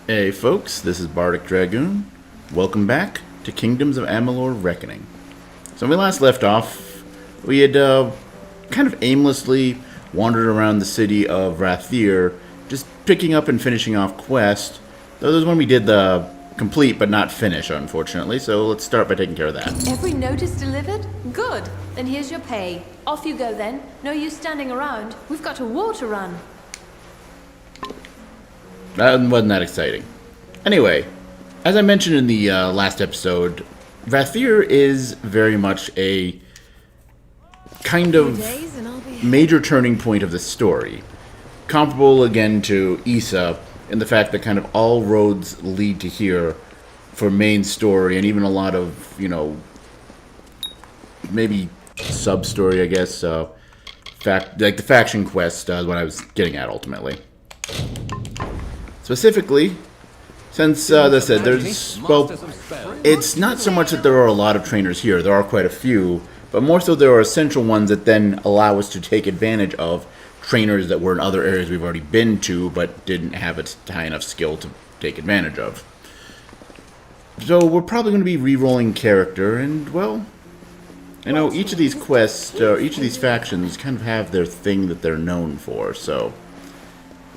Hey folks, this is Bardic Dragoon. Welcome back to Kingdoms of Amalur Reckoning. So when we last left off, we had kind of aimlessly wandered around the city of Rathir, just picking up and finishing off quests. Though this is when we did the complete but not finish, unfortunately, so let's start by taking care of that. Every notice delivered? Good. Then here's your pay. Off you go then. No use standing around. We've got a war to run. That wasn't that exciting. Anyway, as I mentioned in the last episode, Rathir is very much a kind of major turning point of the story. Comparable again to Issa in the fact that kind of all roads lead to here for main story and even a lot of, maybe sub-story, I guess. Like the faction quest is what I was getting at ultimately. Specifically, since, as I said, it's not so much that there are a lot of trainers here. There are quite a few, but more so there are essential ones that then allow us to take advantage of trainers that were in other areas we've already been to, but didn't have a high enough skill to take advantage of. So we're probably going to be re-rolling character, and, well, each of these quests, each of these factions kind of have their thing that they're known for, so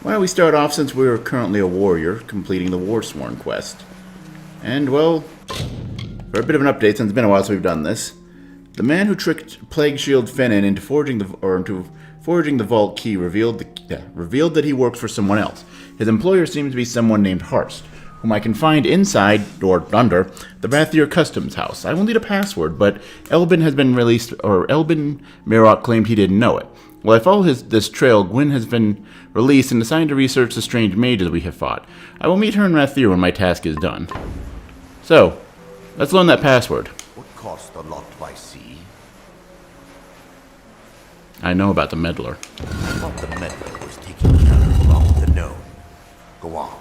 why don't we start off, since we're currently a warrior, completing the Warsworn quest. And, well, for a bit of an update, since it's been a while since we've done this, the man who tricked Plague Shield Finnan into forging the vault key revealed that he worked for someone else. His employer seems to be someone named Harst, whom I can find inside, or under, the Rathir Customs House. I will need a password, but Elbin has been released, or Elbin Mirok claimed he didn't know it. While I follow this trail, Gwyn has been released and assigned to research the strange mages we have fought. I will meet her in Rathir when my task is done. So, let's learn that password. What cost a lot by sea? I know about the meddler. I thought the meddler was taking care of along with the gnome. Go on.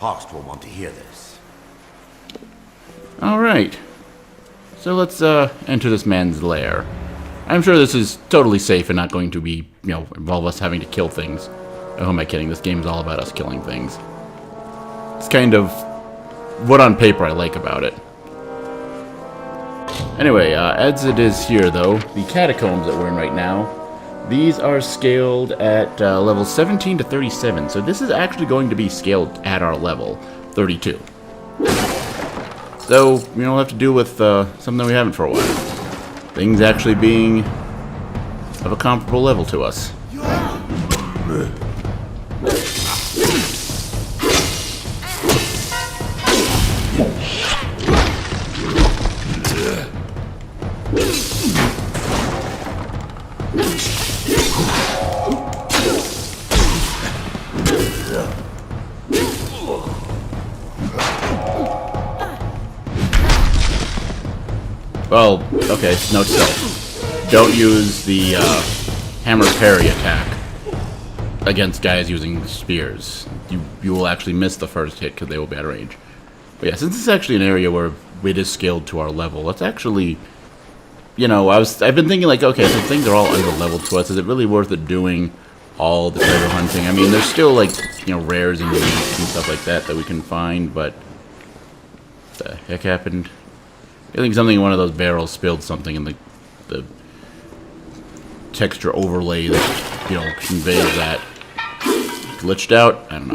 Harst will want to hear this. Alright. So let's enter this man's lair. I'm sure this is totally safe and not going to be, involve us having to kill things. Oh, who am I kidding? This game's all about us killing things. It's kind of what on paper I like about it. Anyway, as it is here, though, the catacombs that we're in right now, these are scaled at level 17 to 37, so this is actually going to be scaled at our level, 32. So, we'll have to do with something we haven't for a while. Things actually being of a comparable level to us. Well, okay, note self. Don't use the hammer parry attack against guys using spears. You will actually miss the first hit because they will be out of range. But yeah, since this is actually an area where it is scaled to our level, let's actually, I've been thinking like, okay, so things are all under level to us. Is it really worth it doing all the treasure hunting? I mean, there's still like, rares and uniques and stuff like that we can find, but what the heck happened? I think something in one of those barrels spilled something in the texture overlay that, conveys that. Glitched out? I don't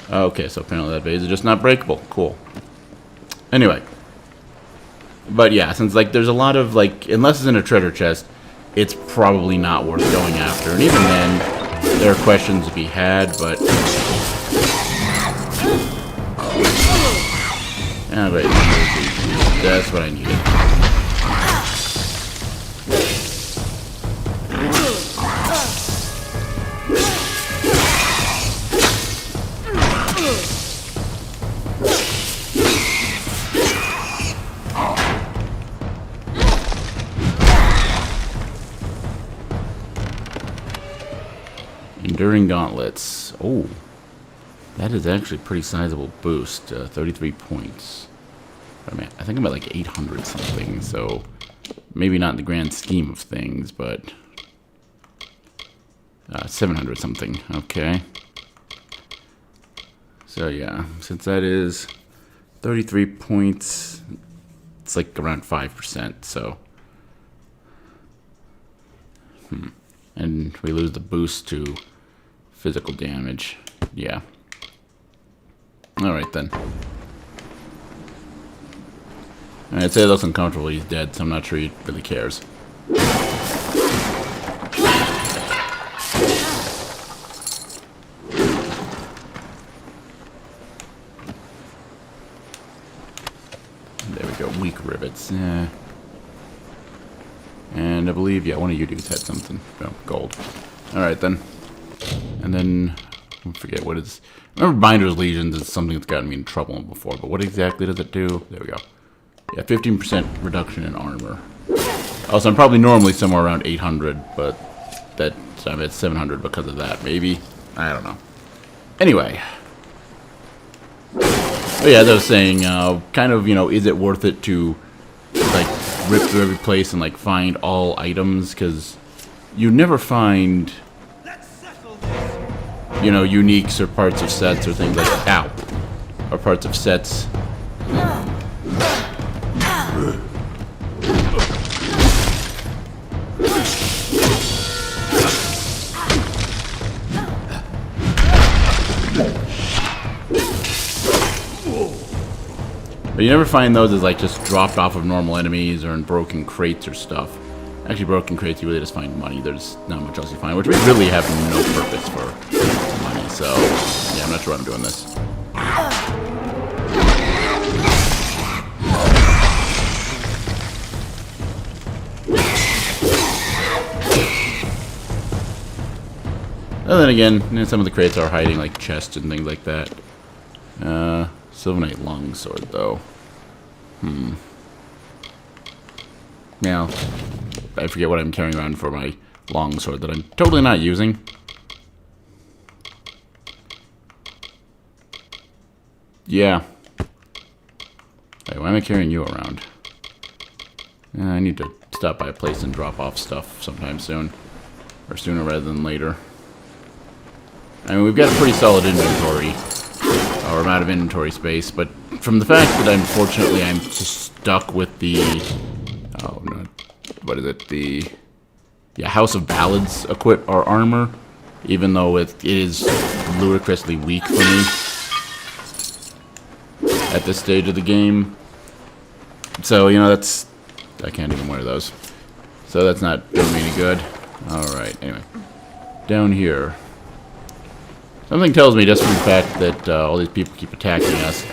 know. Okay, so apparently that vase is just not breakable. Cool. Anyway. But yeah, since, there's a lot of, unless it's in a treasure chest, it's probably not worth going after. And even then, there are questions to be had, but but that's what I needed. Enduring gauntlets. Oh, that is actually a pretty sizable boost. 33 points. I think I'm at like 800 something, so maybe not in the grand scheme of things, but 700 something. Okay. So yeah, since that is 33 points, it's like around 5%, so. And we lose the boost to physical damage. Yeah. Alright then. I'd say it looks uncomfortable, he's dead, so I'm not sure he really cares. There we go, weak rivets. Yeah. And I believe, yeah, one of you dudes had something. Oh, gold. Alright then. And then, I forget what it's... I remember Binder's Legions is something that's gotten me in trouble before, but what exactly does it do? There we go. Yeah, 15% reduction in armor. Also, I'm probably normally somewhere around 800, but I'm at 700 because of that, maybe? I don't know. Anyway. Oh yeah, as I was saying, kind of, you know, is it worth it to, like, rip through every place and, like, find all items? Because you never find, you know, uniques or parts of sets or things like that. Ow! Or parts of sets. But you never find those as like just dropped off of normal enemies or in broken crates or stuff. Actually, broken crates, you really just find money. There's not much else you find, which we really have no purpose for money. So, yeah, I'm not sure why I'm doing this. And then again, you know, some of the crates are hiding like chests and things like that. Sylvanite longsword, though. Now, I forget what I'm carrying around for my longsword that I'm totally not using. Yeah. Wait, why am I carrying you around? I need to stop by a place and drop off stuff sometime soon. Or sooner rather than later. I mean, we've got a pretty solid inventory. Or amount of inventory space, but from the fact that unfortunately I'm just stuck with the... Oh, no. What is it? The... Yeah, House of Ballads equip or armor. Even though it is ludicrously weak for me. At this stage of the game. So, you know, that's... I can't even wear those. So that's not doing me any good. Alright, anyway. Down here. Something tells me, just from the fact that all these people keep attacking us,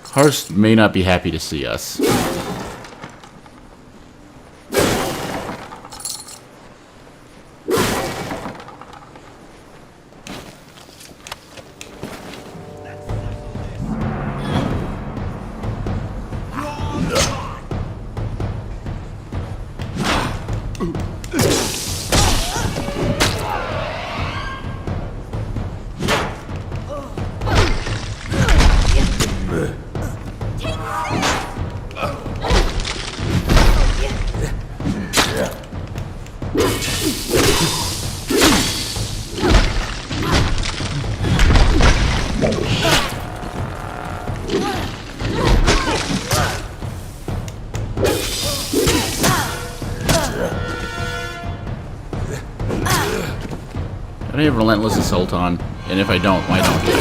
Hearst may not be happy to see us. I have Relentless Assault on, and if I don't, why don't I?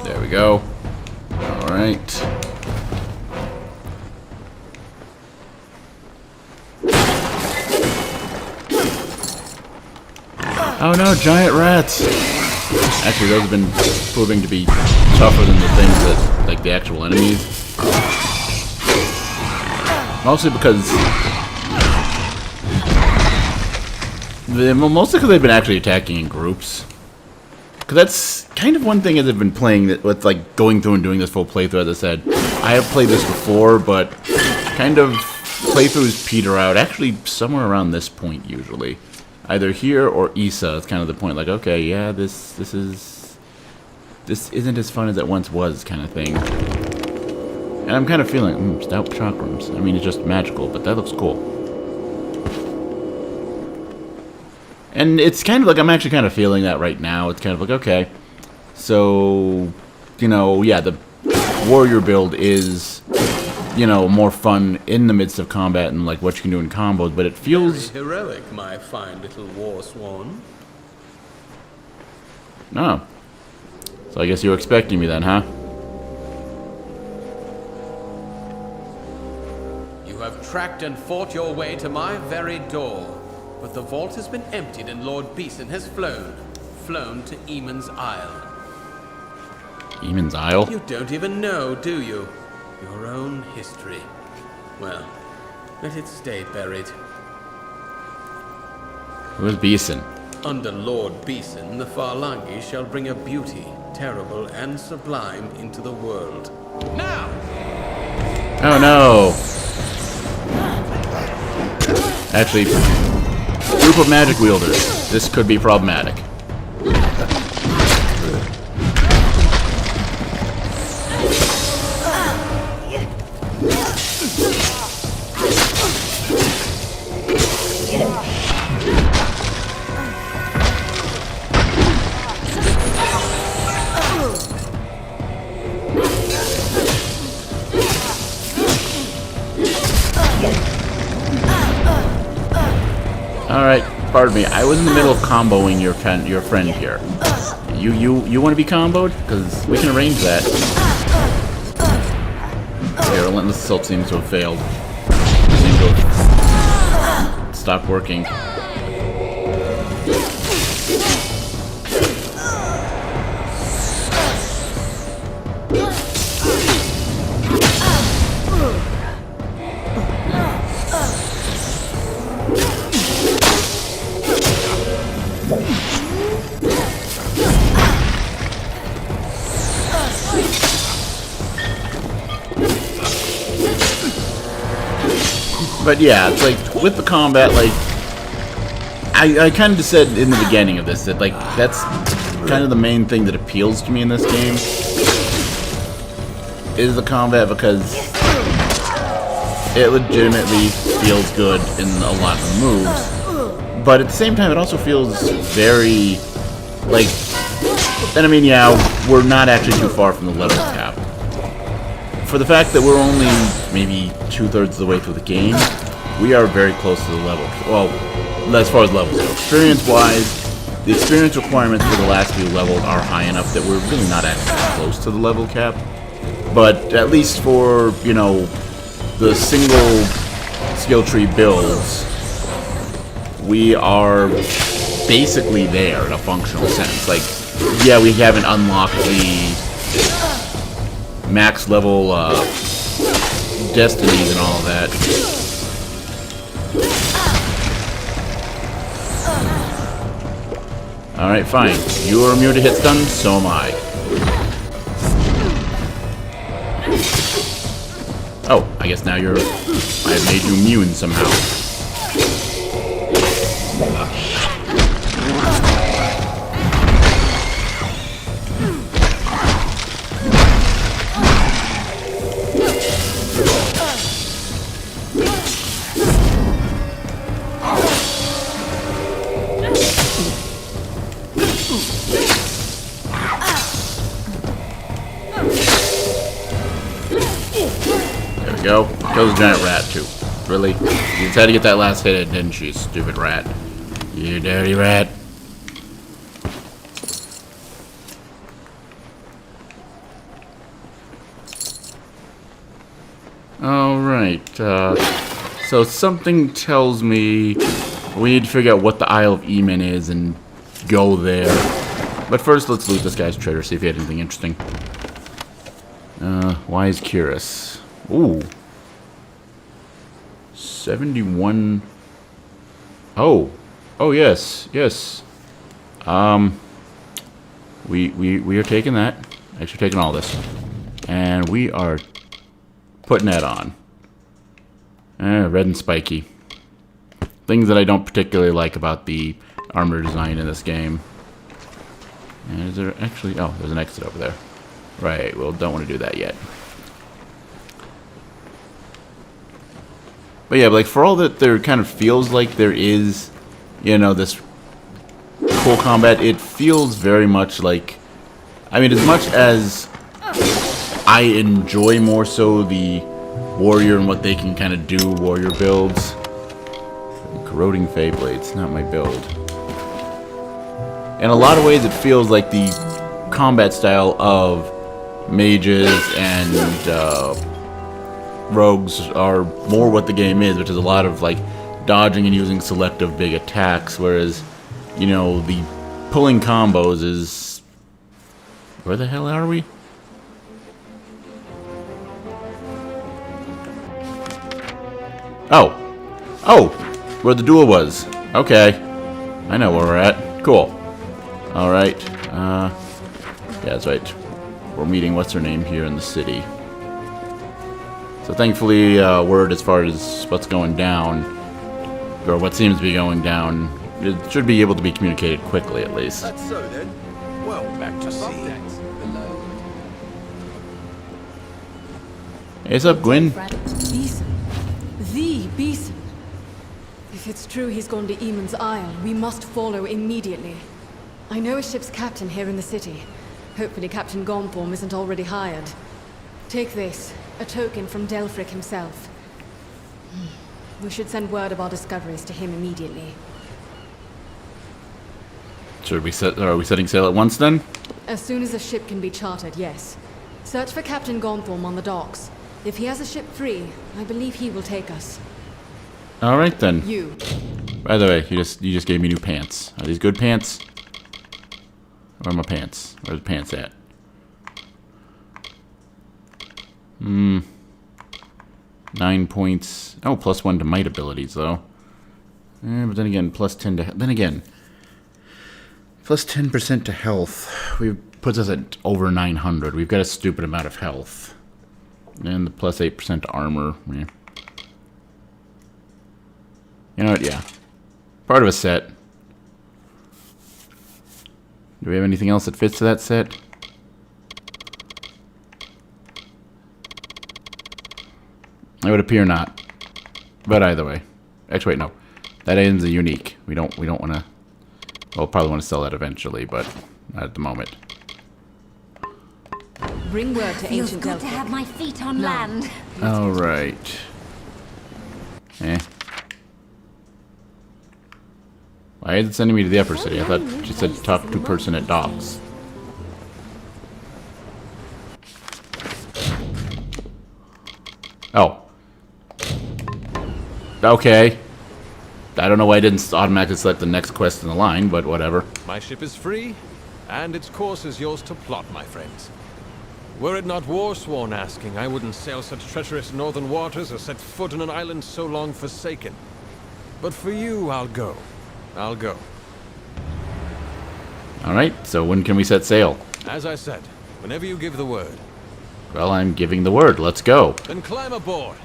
There we go. Alright. Oh no, giant rats! Actually, those have been proving to be tougher than the things that, like, the actual enemies. Mostly because... Mostly because they've been actually attacking in groups. Because that's kind of one thing as I've been playing that with, like, going through and doing this full playthrough, as I said. I have played this before, but kind of playthroughs peter out, actually somewhere around this point usually. Either here or Issa is kind of the point, like, okay, yeah, this is this isn't as fun as it once was, kind of thing. And I'm kind of feeling, stout chakrams. I mean, it's just magical, but that looks cool. And it's kind of like, I'm actually kind of feeling that right now. It's kind of like, okay, so, you know, yeah, the warrior build is, you know, more fun in the midst of combat and like what you can do in combos, but it feels Very heroic, my fine little Warsworn. no. So I guess you were expecting me then, huh? You have tracked and fought your way to my very door. But the vault has been emptied and Lord Beeson has flown to Eamon's Isle. Eamon's Isle? You don't even know, do you? Your own history. Well, let it stay buried. Who's Beeson? Under Lord Beeson, the Farlangi shall bring a beauty, terrible and sublime, into the world. Now! Oh no! Actually, group of magic wielders. This could be problematic. Alright, pardon me. I was in the middle of comboing your friend here. You want to be comboed? Because we can arrange that. Okay, Relentless Assault seems to have failed. Seems to have stopped working. But yeah, it's like, with the combat, like, I kind of just said in the beginning of this that, like, that's kind of the main thing that appeals to me in this game, is the combat, because it legitimately feels good in a lot of the moves, but at the same time, it also feels very, like, and I mean, yeah, we're not actually too far from the level cap. For the fact that we're only maybe 2/3 of the way through the game, we are very close to the level. Well, as far as levels go. Experience-wise, the experience requirements for the last few levels are high enough that we're really not actually close to the level cap. But at least for, you know, the single skill tree builds, we are basically there in a functional sense. Like, yeah, we haven't unlocked the max level destinies and all that. Alright, fine. You are immune to hit stun, so am I. Oh, I guess now you're... I've made you immune somehow. Go. Kills a giant rat, too. Really? You just had to get that last hit in, didn't you, stupid rat? You dirty rat. Alright, so something tells me we need to figure out what the Isle of Eamon is and go there. But first, let's loot this guy's treasure, see if he had anything interesting. Wise Cuirass. Ooh. 71. Oh. Oh, yes. Yes. We are taking that. Actually taking all this. And we are putting that on. Red and spiky. Things that I don't particularly like about the armor design in this game. And is there actually... Oh, there's an exit over there. Right, well, don't want to do that yet. But yeah, like, for all that there kind of feels like there is, you know, this cool combat, it feels very much like... I mean, as much as I enjoy more so the warrior and what they can kind of do, warrior builds. Corroding Fey Blades, not my build. In a lot of ways, it feels like the combat style of mages and rogues are more what the game is, which is a lot of like dodging and using selective big attacks, whereas, you know, the pulling combos is... Where the hell are we? Oh! Oh! Where the duel was. Okay. I know where we're at. Cool. Alright. Yeah, that's right. We're meeting what's-her-name here in the city. So thankfully, word as far as what's going down, or what seems to be going down, it should be able to be communicated quickly, at least. That's so then. Well, back to sea. Hey, what's up, Gwyn? Beeson. The Beeson. If it's true he's gone to Eamon's Isle, we must follow immediately. I know a ship's captain here in the city. Hopefully Captain Gonform isn't already hired. Take this, a token from Delfric himself. We should send word of our discoveries to him immediately. Are we setting sail at once, then? As soon as a ship can be chartered, yes. Search for Captain Gonform on the docks. If he has a ship free, I believe he will take us. Alright, then. You. By the way, you just gave me new pants. Are these good pants? Where are my pants? Where's the pants at? 9 points. Oh, +1 to might abilities, though. But then again, +10 to... Then again, plus 10% to health. Puts us at over 900. We've got a stupid amount of health. And the +8% to armor. Yeah. You know what? Yeah. Part of a set. Do we have anything else that fits to that set? It would appear not. But either way. Actually, wait, no. That ends a unique. We don't want to... We'll probably want to sell that eventually, but not at the moment. Bring word to Feels ancient good to Delphic. have my feet on land. Alright. Why is it sending me to the upper city? I thought she said talk to person at docks. Oh. Okay. I don't know why I didn't automatically select the next quest in the line, but whatever. My ship is free, and its course is yours to plot, my friends. Were it not Warsworn asking, I wouldn't sail such treacherous northern waters or set foot on an island so long forsaken. But for you, I'll go. I'll go. Alright, so when can we set sail? As I said, whenever you give the word. Well, I'm giving the word. Let's go. Then climb aboard.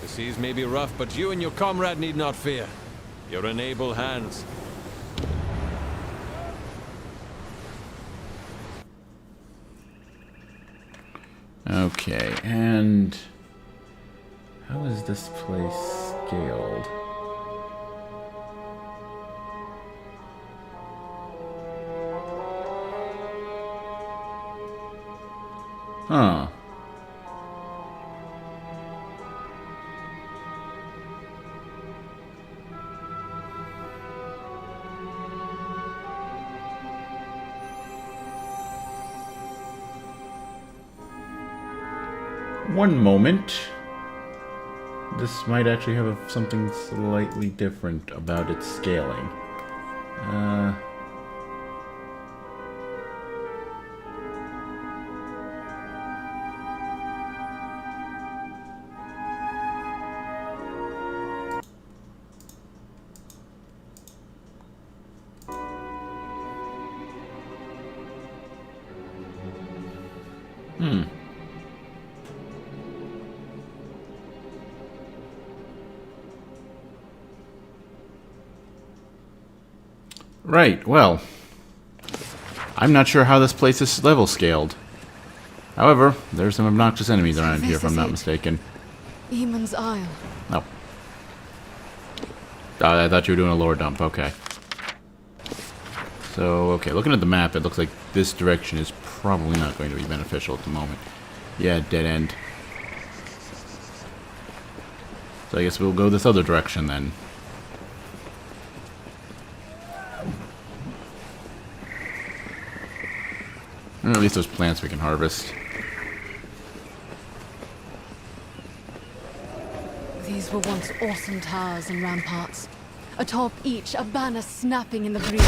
The seas may be rough, but you and your comrade need not fear. You're in able hands. Okay, and... How is this place scaled? Huh. One moment. This might actually have something slightly different about its scaling. Right, well, I'm not sure how this place is level scaled. However, there's some obnoxious enemies around here, if I'm not mistaken. Eamon's Isle. Oh. I thought you were doing a lore dump. Okay. So, okay, looking at the map, it looks like this direction is probably not going to be beneficial at the moment. Yeah, dead end. So I guess we'll go this other direction then. Or at least there's plants we can harvest. These were once awesome towers and ramparts. Atop each, a banner snapping in the breeze.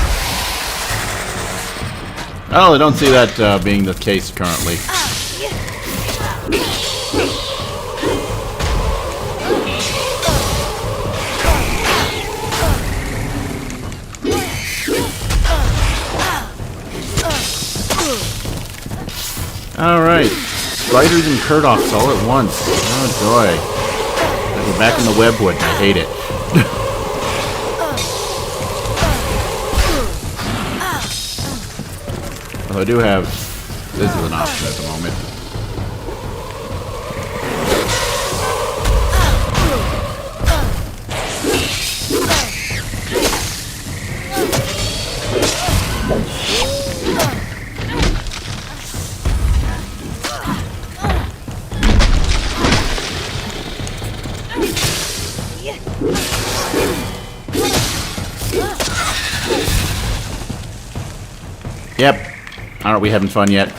Oh, I don't see that being the case currently. Alright. Spiders and Kurdoks all at once. Oh joy. We're back in the webwood and I hate it. Although I do have... this is an option at the moment. Yep. Aren't we having fun yet?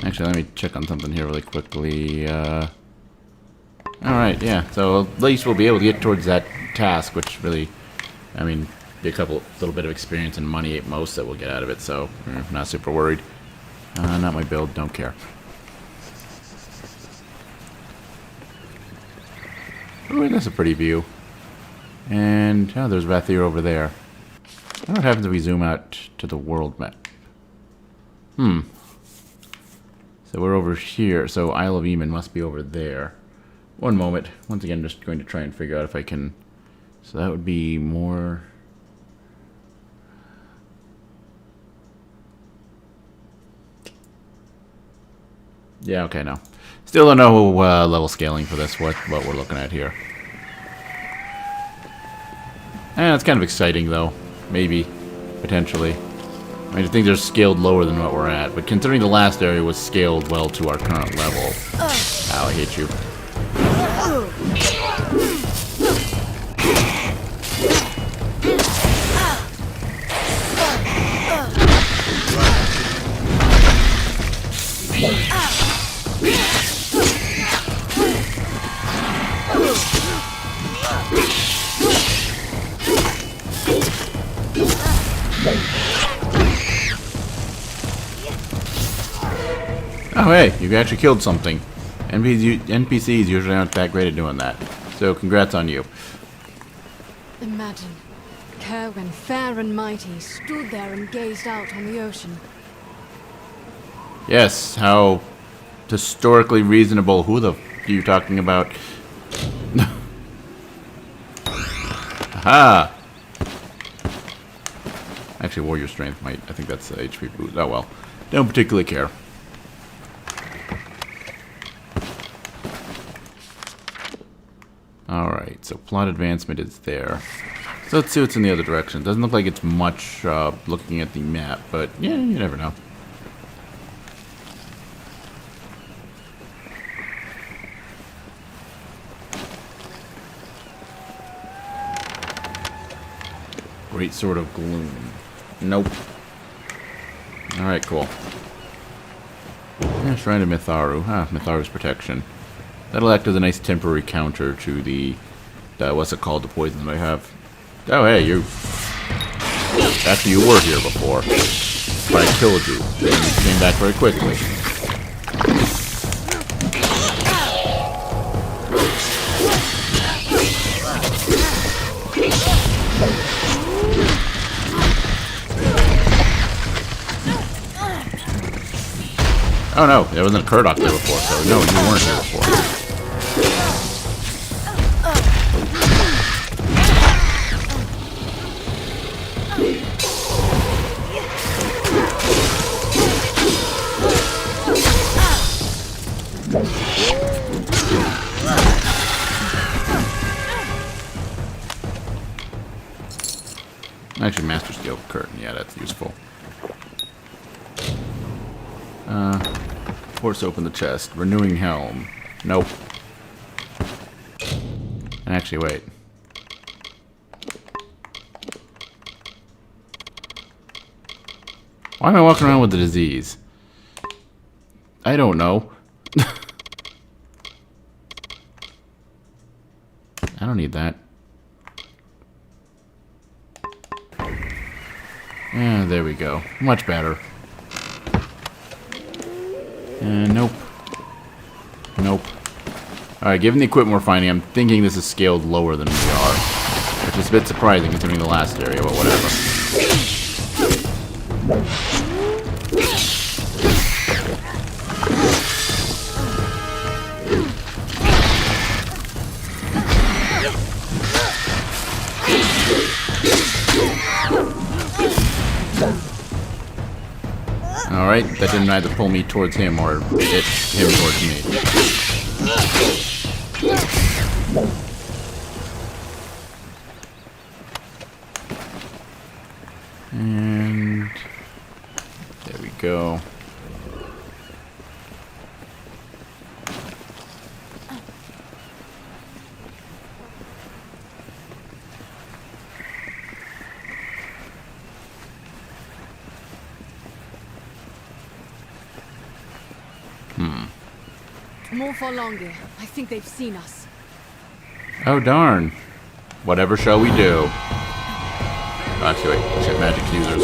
Actually, let me check on something here really quickly. Alright, yeah. So at least we'll be able to get towards that task, which really, I mean, be a little bit of experience and money at most that we'll get out of it, so not super worried. Not my build, don't care. Ooh, that's a pretty view. And, oh, there's Vathir over there. I wonder what happens if we zoom out to the world map. So we're over here. So Isle of Eamon must be over there. One moment. Once again, just going to try and figure out if I can... So that would be more... Yeah, okay, no. Still don't know level scaling for this, what we're looking at here. It's kind of exciting, though. Maybe. Potentially. I mean, I think they're scaled lower than what we're at, but considering the last area was scaled well to our current level... Ow, I hate you. Oh hey, you actually killed something. NPCs usually aren't that great at doing that. So congrats on you. Imagine, Kerwin, fair and mighty, stood there and gazed out on the ocean. Yes, how historically reasonable. Who the f*** are you talking about? Aha! Actually, warrior strength might. I think that's HP boost. Oh well. Don't particularly care. Alright, so plot advancement is there. So let's see what's in the other direction. Doesn't look like it's much looking at the map, but yeah, you never know. Great Sword of Gloom. Nope. Alright, cool. Yeah, Shrine of Mitharu. Mitharu's protection. That'll act as a nice temporary counter to the... what's it called? The poison that I have. Oh, hey, you... Actually, you were here before. But I killed you. And you came back very quickly. Oh no, there wasn't a Kurdok there before, so no, you weren't here before. silk curtain. Yeah, that's useful. Force open the chest. Renewing helm. Nope. And actually, wait. Why am I walking around with the disease? I don't know. I don't need that. Yeah, there we go. Much better. Nope. Nope. Alright, given the equipment we're finding, I'm thinking this is scaled lower than we are. Which is a bit surprising considering the last area, but whatever. Alright, that didn't either pull me towards him or it him towards me. And there we go. More for longer. I think they've seen us. Oh darn. Whatever shall we do? Actually, wait, shit, magic users.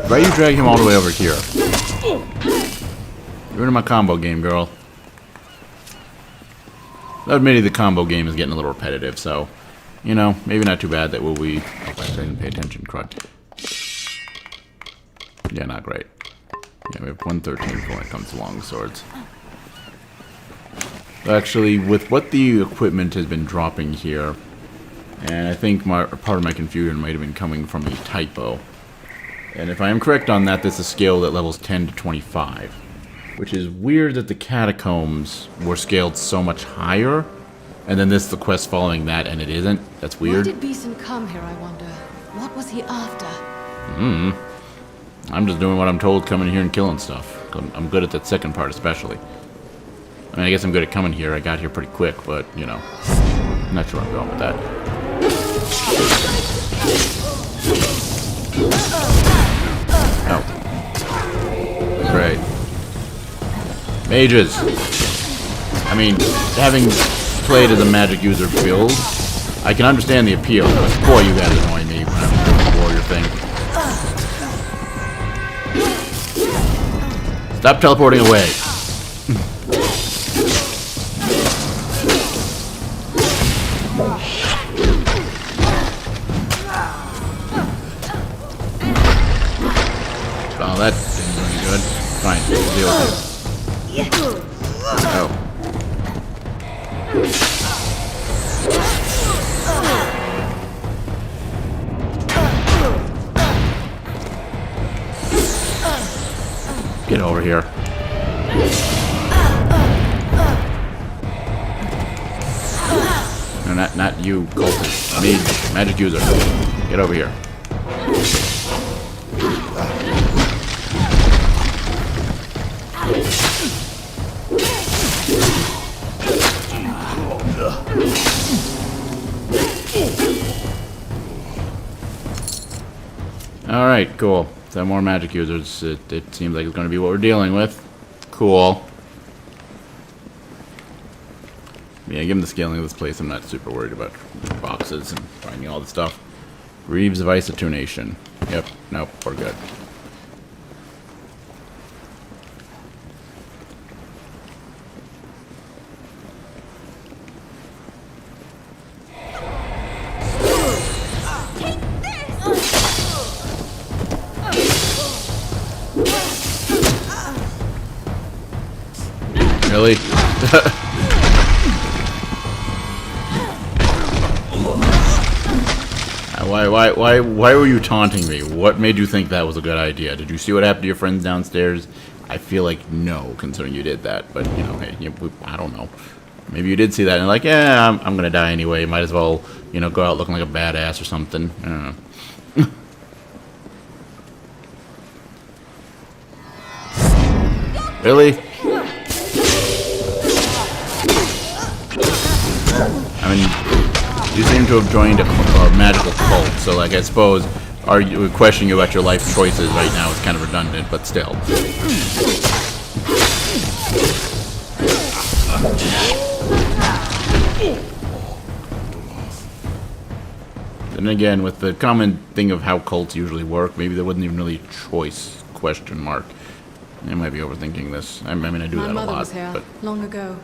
Why you drag him all the way over here? You're in my combo game, girl. Admittedly, the combo game is getting a little repetitive, so, you know, maybe not too bad that we... Oh, I didn't pay attention, correct. Yeah, not great. Yeah, we have 113 when it comes to long swords. Actually, with what the equipment has been dropping here, and I think part of my confusion might have been coming from a typo. And if I am correct on that, this is scaled at levels 10 to 25. Which is weird that the catacombs were scaled so much higher, and then this is the quest following that, and it isn't. That's weird. Why did Beeson come here, I wonder? What was he after? I'm just doing what I'm told, coming here and killing stuff. I'm good at that second part especially. I mean, I guess I'm good at coming here. I got here pretty quick, but, you know. I'm not sure where I'm going with that. Oh. Great. Mages. I mean, having played as a magic user build, I can understand the appeal, but boy, you guys annoy me when I'm doing the warrior thing. Stop teleporting away. Oh, that didn't do any good. Fine, we'll deal with it. Oh. Get over here. No, not you, cultist. Me, magic user. Get over here. Alright, cool. So more magic users. It seems like it's going to be what we're dealing with. Cool. Yeah, given the scaling of this place, I'm not super worried about boxes and finding all the stuff. Greaves of Isotunation. Yep, nope, we're good. Really? Why were you taunting me? What made you think that was a good idea? Did you see what happened to your friends downstairs? I feel like no, considering you did that. But, you know, hey, I don't know. Maybe you did see that and like, yeah, I'm gonna die anyway. Might as well, you know, go out looking like a badass or something. I don't know. Really? I mean, you seem to have joined a magical cult, so like I suppose questioning you about your life choices right now is kind of redundant, but still. Then again, with the common thing of how cults usually work, maybe there wasn't even really choice, question mark. I might be overthinking this. I mean, I do that a lot. My mother was here but long ago.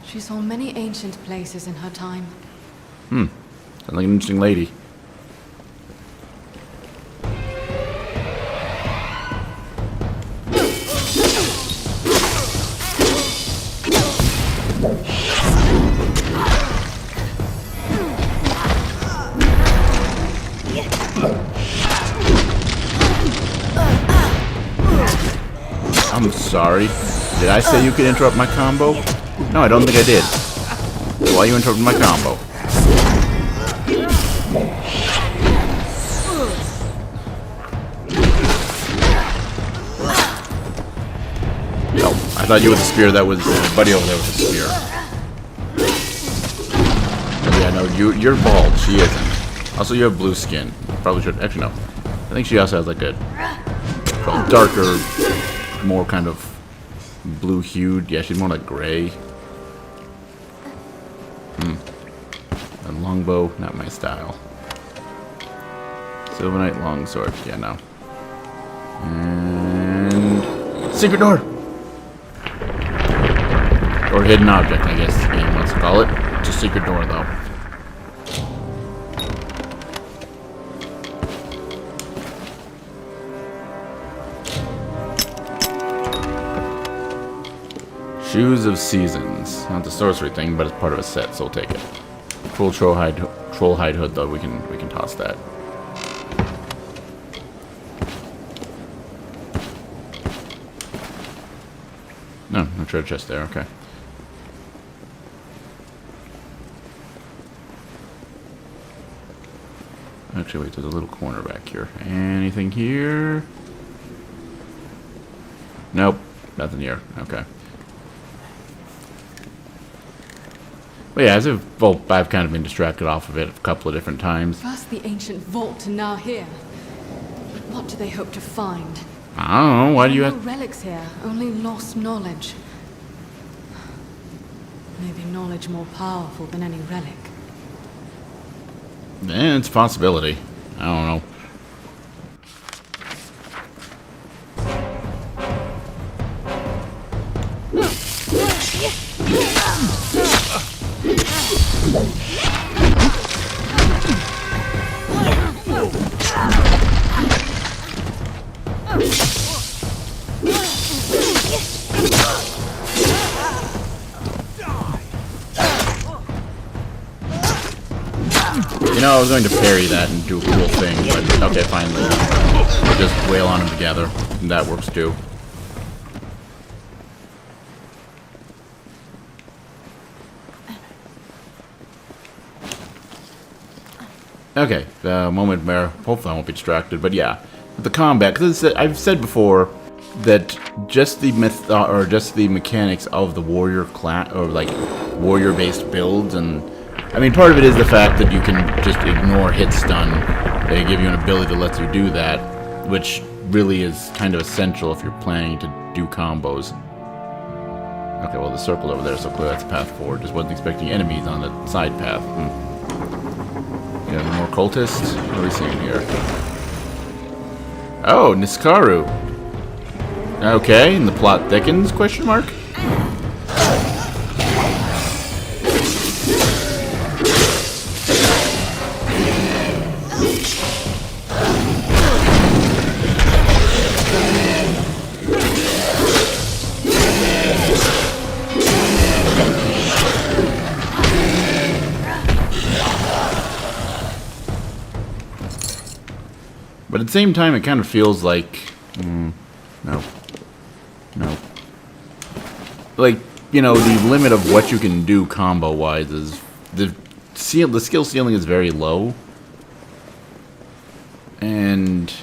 She saw many ancient places in her time. sounds like an interesting lady. I'm sorry. Did I say you could interrupt my combo? No, I don't think I did. Why are you interrupting my combo? Oh, I thought you with a spear. That was buddy over there with a spear. Oh, yeah, no, you're bald. She isn't. Also, you have blue skin. Probably should. Actually, no. I think she also has like a darker, more kind of blue hued. Yeah, she's more like gray. And longbow, not my style. Silver Knight longsword, yeah, no. And secret door. Or hidden object, I guess the game wants to call it. It's a secret door though. Shoes of Seasons. Not the sorcery thing, but it's part of a set, so we'll take it. Full troll hide hood, though. We can toss that. No treasure chest there. Okay. Actually, wait. There's a little corner back here. Anything here? Nope. Nothing here. Okay. But yeah, I've kind of been distracted off of it a couple of different times. First the ancient vault and now here. But what do they hope to find? I don't know. Why do you No have... relics here, only lost knowledge. Maybe knowledge more powerful than any relic. It's a possibility. I don't know. You know, I was going to parry that and do a cool thing, but okay, finally. We'll just wail on them together. And that works too. Okay, the moment where hopefully I won't be distracted, but yeah, the combat. Because I've said before that just the mechanics of the warrior class or like warrior-based builds, and I mean part of it is the fact that you can just ignore hit stun. They give you an ability that lets you do that, which really is kind of essential if you're planning to do combos. Okay, well the circle over there is so clear that's a path forward. Just wasn't expecting enemies on the side path. You have more cultists? What are we seeing here? Oh, Niskaru. Okay, and the plot thickens, question mark? But at the same time, it kind of feels like... no. No. Like, you know, the limit of what you can do combo-wise is... The skill ceiling is very low. And...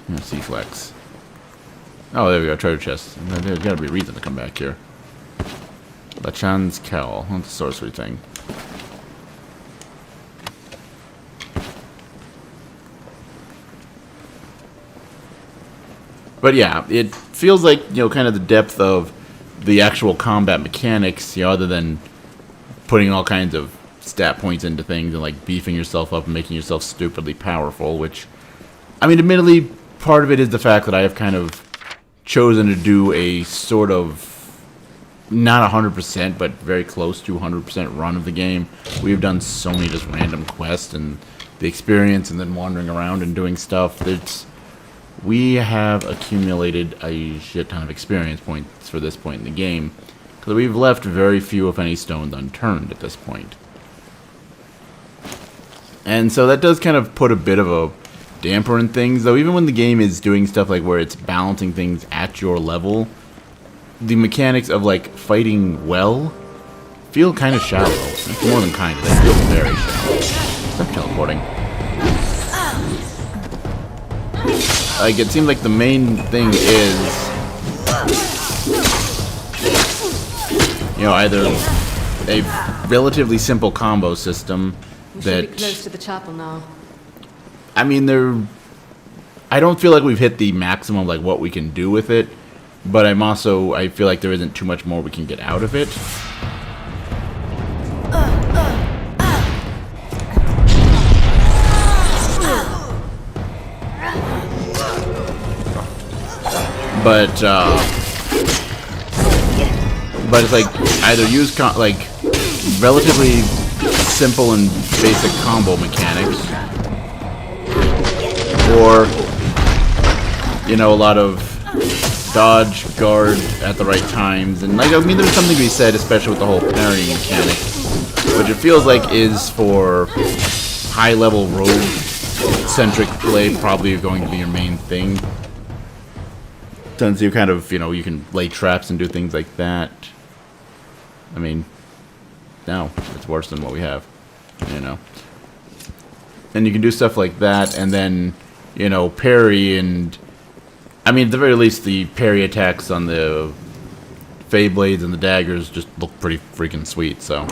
yeah, C-Flex. Oh, there we go, treasure chest. There's gotta be a reason to come back here. Lachan's Cowl. That's a sorcery thing. But yeah, it feels like, you know, kind of the depth of the actual combat mechanics, you know, other than putting all kinds of stat points into things and like beefing yourself up and making yourself stupidly powerful, which, I mean, admittedly, part of it is the fact that I have kind of chosen to do a sort of, not 100%, but very close to 100% run of the game. We've done so many just random quests and the experience and then wandering around and doing stuff. We have accumulated a shit ton of experience points for this point in the game, because we've left very few, if any, stones unturned at this point. And so that does kind of put a bit of a damper in things, though even when the game is doing stuff like where it's balancing things at your level, the mechanics of like fighting well feel kind of shallow. It's more than kind of, they feel very shallow. Stop teleporting. Like, it seems like the main thing is, you know, either a relatively simple combo system We that... should be close to the chapel now. I mean, I don't feel like we've hit the maximum, like, what we can do with it, but I feel like there isn't too much more we can get out of it. But it's like either use like relatively simple and basic combo mechanics, or you know, a lot of dodge, guard at the right times, and like, I mean, there's something to be said, especially with the whole parrying mechanic, which it feels like is for high-level rogue-centric play probably going to be your main thing. Since you kind of, you know, you can lay traps and do things like that. I mean, no, it's worse than what we have, you know. And you can do stuff like that, and then, you know, parry, and I mean, at the very least, the parry attacks on the Fey Blades and the daggers just look pretty freaking sweet, so.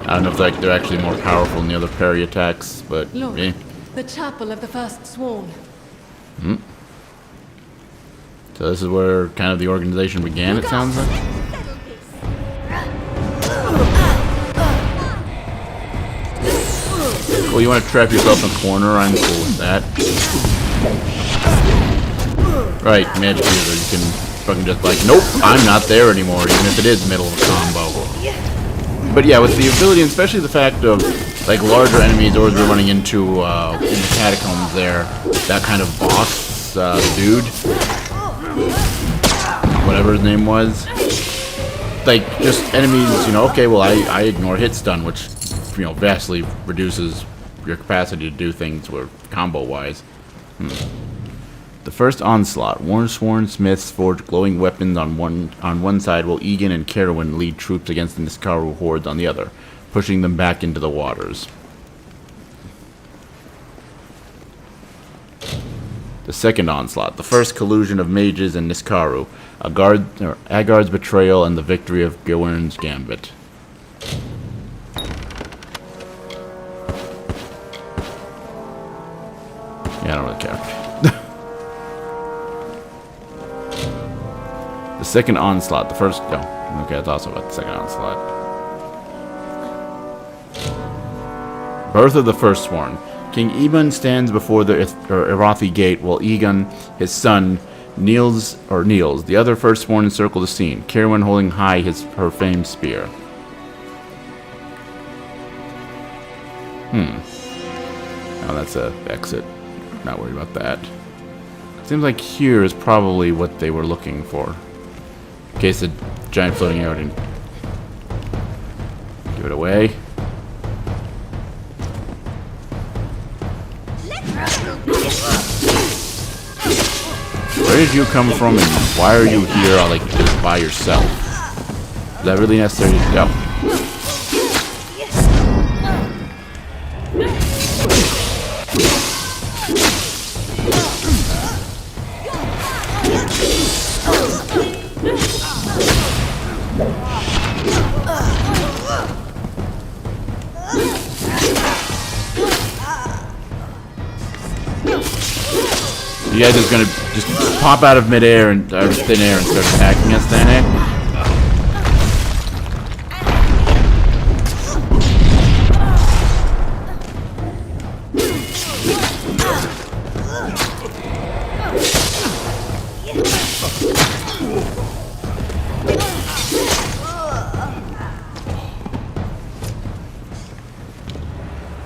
I don't know if they're actually more powerful than the other parry attacks, but Look, eh. the chapel of the first sworn. So this is where kind of the organization began, it sounds like. Well, you want to trap yourself in a corner, I'm cool with that. Right, magic user, you can fucking just like, nope, I'm not there anymore, even if it is middle of a combo. But yeah, with the ability, and especially the fact of like larger enemies, or we're running into in the catacombs there, that kind of boss, dude, whatever his name was, like just enemies, you know, okay, well I ignore hit stun, which, you know, vastly reduces your capacity to do things with combo wise. The first onslaught. Warsworn smiths forge glowing weapons on one side, while Egan and Carowin lead troops against the Niskaru hordes on the other, pushing them back into the waters. The second onslaught. The first collusion of mages and Niskaru. Agard's betrayal and the victory of Gilwern's gambit. Yeah, I don't really care. The second onslaught. The first... Oh, okay, it's also about the second onslaught. Birth of the Firstborn. King Eban stands before the Irathi gate, while Egan, his son, kneels. The other Firstborn encircle the scene, Carowin holding high her famed spear. Oh, that's a exit. Not worried about that. Seems like here is probably what they were looking for. In case the giant floating arrow didn't give it away. Where did you come from, and why are you here, like, just by yourself? Is that really necessary to go? You guys just gonna just pop out of midair and thin air and start attacking us then, eh?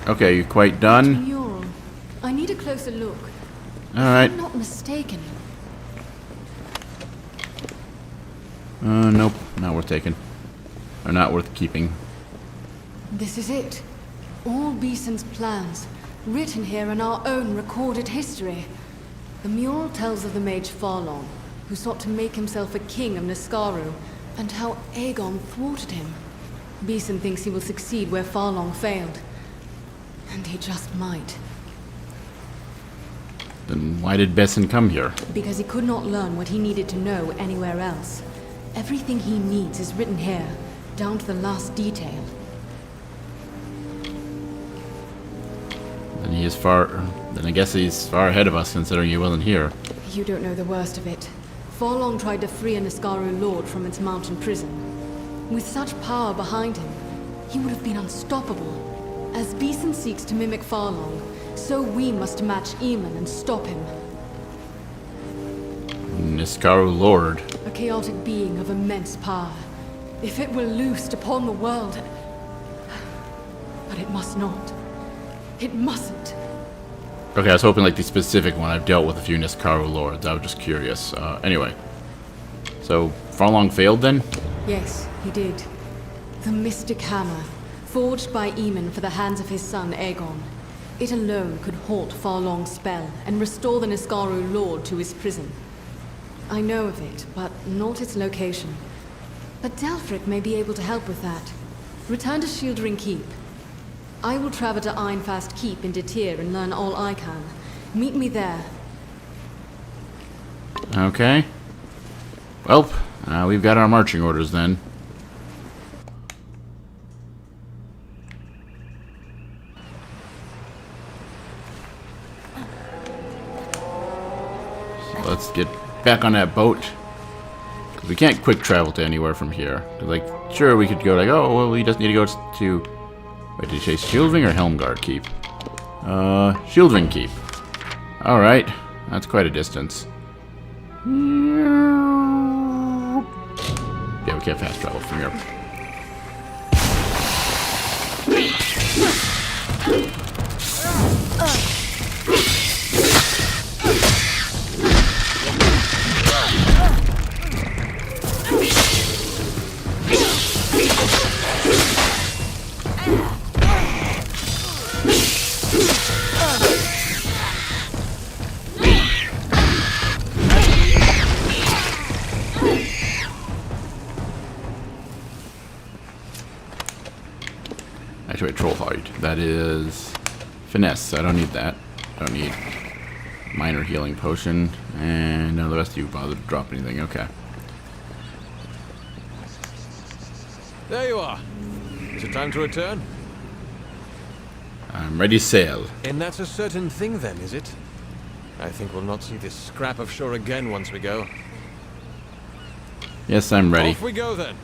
Okay, you quite done? Mural. I need a closer look. Alright. If I'm not mistaken. Nope. Not worth taking. Or not worth keeping. This is it. All Beeson's plans, written here in our own recorded history. The mural tells of the mage Farlong, who sought to make himself a king of Niskaru, and how Aegon thwarted him. Beeson thinks he will succeed where Farlong failed. And he just might. Then why did Besson come here? Because he could not learn what he needed to know anywhere else. Everything he needs is written here, down to the last detail. Then he is far... Then I guess he's far ahead of us, considering he wasn't here. You don't know the worst of it. Farlong tried to free a Niskaru lord from its mountain prison. With such power behind him, he would have been unstoppable. As Beeson seeks to mimic Farlong, so we must match Eamon and stop him. Niskaru Lord. A chaotic being of immense power. If it were loosed upon the world... But it must not. It mustn't. Okay, I was hoping like the specific one. I've dealt with a few Niskaru Lords. I was just curious. Anyway. So, Farlong failed then? Yes, he did. The Mystic Hammer, forged by Eamon for the hands of his son Aegon. It alone could halt Farlong's spell and restore the Niskaru Lord to his prison. I know of it, but not its location. But Delphric may be able to help with that. Return to Shieldring Keep. I will travel to Ironfast Keep in Detir and learn all I can. Meet me there. Okay. Well, we've got our marching orders then. So let's get back on that boat. Because we can't quick travel to anywhere from here. Like, sure, we could go like, oh, well, we just need to go to... Wait, did you say Shieldring or Helmguard Keep? Shieldring Keep. Alright, that's quite a distance. Yeah, we can't fast travel from here. Actually, troll hide. That is finesse. I don't need that. I don't need minor healing potion. And none of the rest of you bother to drop anything. Okay. There you are. Is it time to return? I'm ready to sail. And that's a certain thing then, is it? I think we'll not see this scrap of shore again once we go. Yes, I'm ready. Off we go then.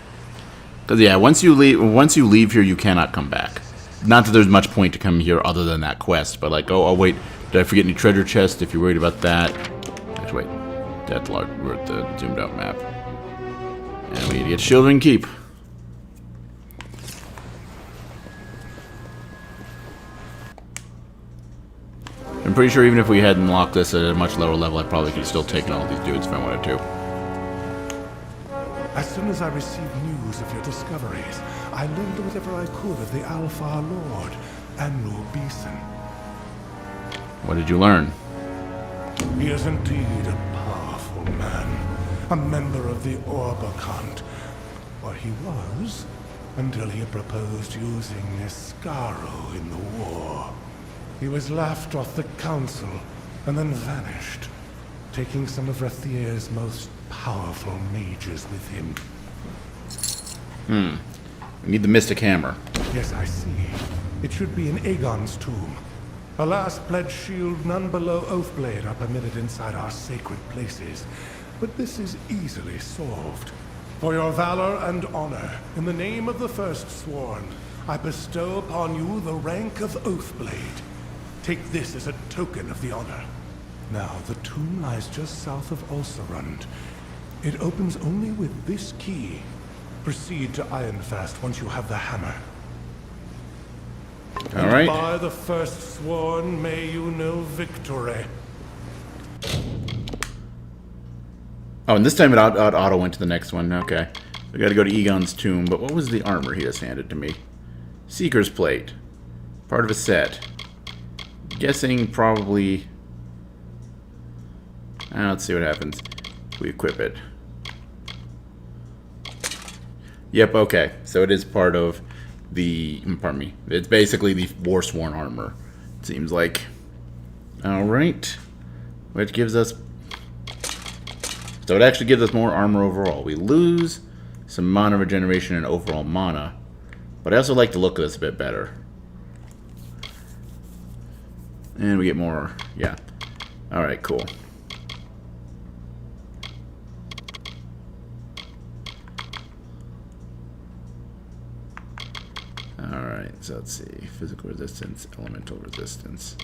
Because yeah, once you leave here, you cannot come back. Not that there's much point to come here other than that quest, but like, oh wait, did I forget any treasure chests? If you're worried about that, actually, wait, that's large. We're at the zoomed out map, and we need to get Shieldring Keep. I'm pretty sure even if we hadn't locked this at a much lower level, I probably could have still taken all these dudes if I wanted to. As soon as I received news of your discoveries, I learned whatever I could of the Alpha Lord, Amalur Beeson. What did you learn? He is indeed a powerful man, a member of the Orbicant. Or he was, until he proposed using Niscaro in the war. He was laughed off the council, and then vanished, taking some of Rathier's most powerful mages with him. We need the Mystic Hammer. Yes, I see. It should be in Aegon's tomb. Alas, pledged shield, none below Oathblade are permitted inside our sacred places. But this is easily solved. For your valor and honor, in the name of the First Sworn, I bestow upon you the rank of Oathblade. Take this as a token of the honor. Now, the tomb lies just south of Ulcerund. It opens only with this key. Proceed to Ironfast once you have the hammer. All right. By the First Sworn, may you know victory. Oh, and this time it auto went to the next one. Okay. We gotta go to Aegon's tomb, but what was the armor he just handed to me? Seeker's Plate. Part of a set. Guessing probably... let's see what happens. We equip it. Yep, okay. So it is part of the... Pardon me. It's basically the Warsworn armor, it seems like. Alright. Which gives us... So it actually gives us more armor overall. We lose some mana regeneration and overall mana. But I also like the look of this a bit better. And we get more... Yeah. Alright, cool. Alright, so let's see. Physical resistance, elemental resistance.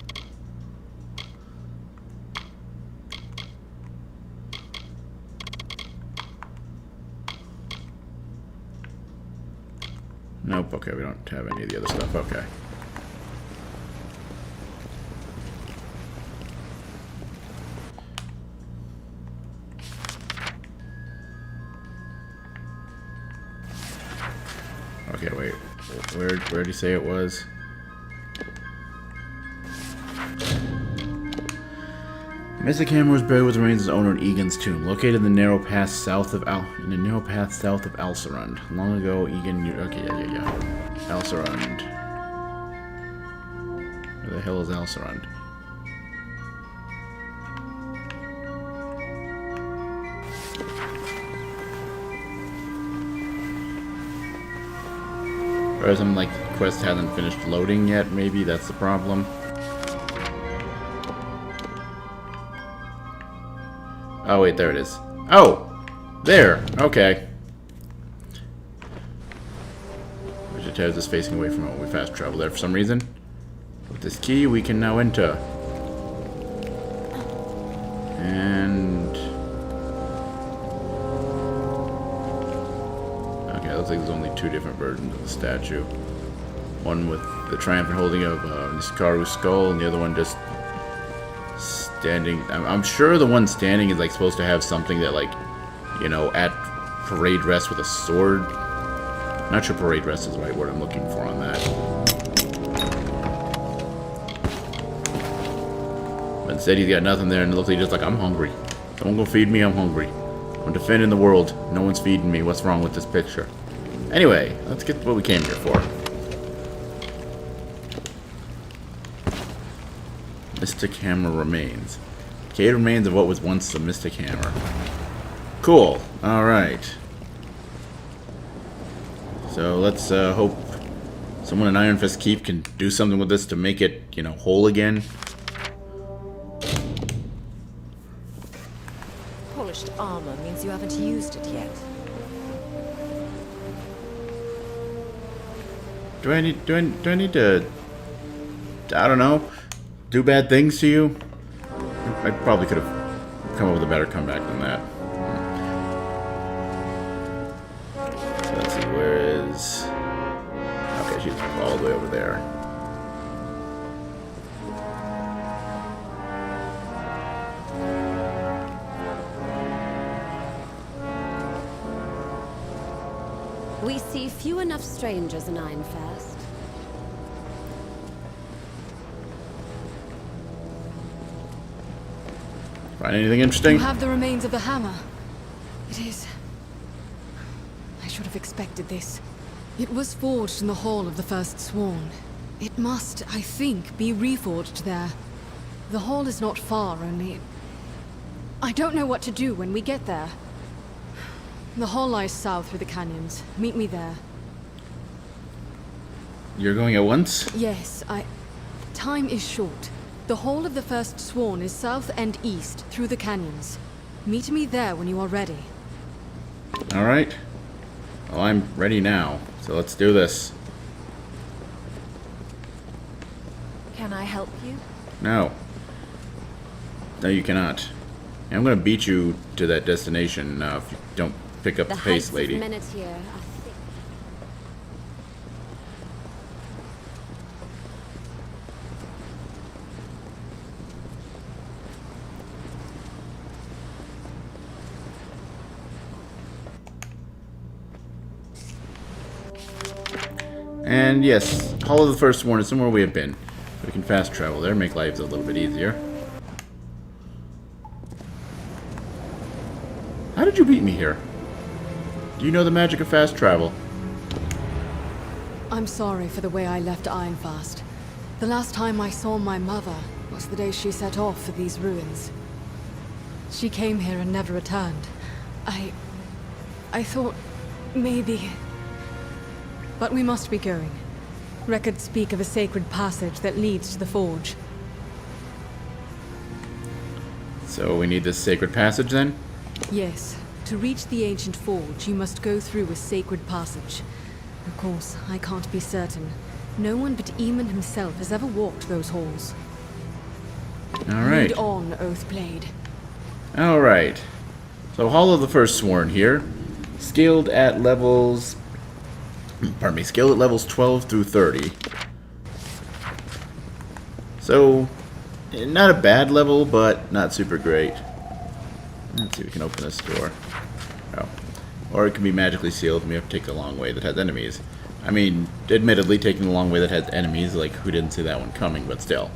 Nope, okay, we don't have any of the other stuff. Okay. Okay, wait. Where did you say it was? Mystic Hammer was buried with the remains of its owner in Egan's tomb, located in the narrow path south of Alcerund. Long ago, Egan. Okay, yeah. Alcerund. Where the hell is Alcerund? Or something like the quest hasn't finished loading yet, maybe that's the problem. Oh wait, there it is. Oh! There! Okay. Vegetative is facing away from it when we fast travel there for some reason. With this key we can now enter. And... Okay, it looks like there's only two different versions of the statue. One with the triumphant holding of Niscaru's skull, and the other one just standing. I'm sure the one standing is like supposed to have something that, like, you know, at parade rest with a sword. Not sure parade rest is the right word I'm looking for on that. But instead he's got nothing there, and it looks like he's just like, I'm hungry. Someone go feed me, I'm hungry. I'm defending the world. No one's feeding me. What's wrong with this picture? Anyway, let's get what we came here for. Mystic Hammer remains. Decayed remains of what was once the Mystic Hammer. Cool. Alright. So let's hope someone in Ironfist Keep can do something with this to make it, you know, whole again. Polished armor means you haven't used it yet. Do I need to, I don't know, do bad things to you? I probably could have come up with a better comeback than that. So let's see, where is... Okay, she's all the way over there. We see few enough strangers in Ironfast. Find anything interesting? You have the remains of the hammer. It is... I should have expected this. It was forged in the hall of the First Sworn. It must, I think, be reforged there. The hall is not far, only... I don't know what to do when we get there. The hall lies south through the canyons. Meet me there. You're going at once? Yes, Time is short. The hall of the First Sworn is south and east through the canyons. Meet me there when you are ready. Alright. Well, I'm ready now, so let's do this. Can I help you? No. No, you cannot. I'm gonna beat you to that destination if you don't pick up the pace, lady. Minutes here, I think. And yes, Hall of the First Sworn is somewhere we have been. We can fast travel there, make lives a little bit easier. How did you beat me here? Do you know the magic of fast travel? I'm sorry for the way I left Ironfast. The last time I saw my mother was the day she set off for these ruins. She came here and never returned. I thought maybe... But we must be going. Records speak of a sacred passage that leads to the forge. So we need this sacred passage then? Yes. To reach the ancient forge, you must go through a sacred passage. Of course, I can't be certain. No one but Eamon himself has ever walked those halls. Alright. Lead on, Oathblade. Alright. So Hall of the First Sworn here. Scaled at levels... Pardon me, scaled at levels 12 through 30. So, not a bad level, but not super great. Let's see if we can open this door. Oh. Or it can be magically sealed and we have to take the long way that has enemies. I mean, admittedly, taking the long way that has enemies, like, who didn't see that one coming, but still.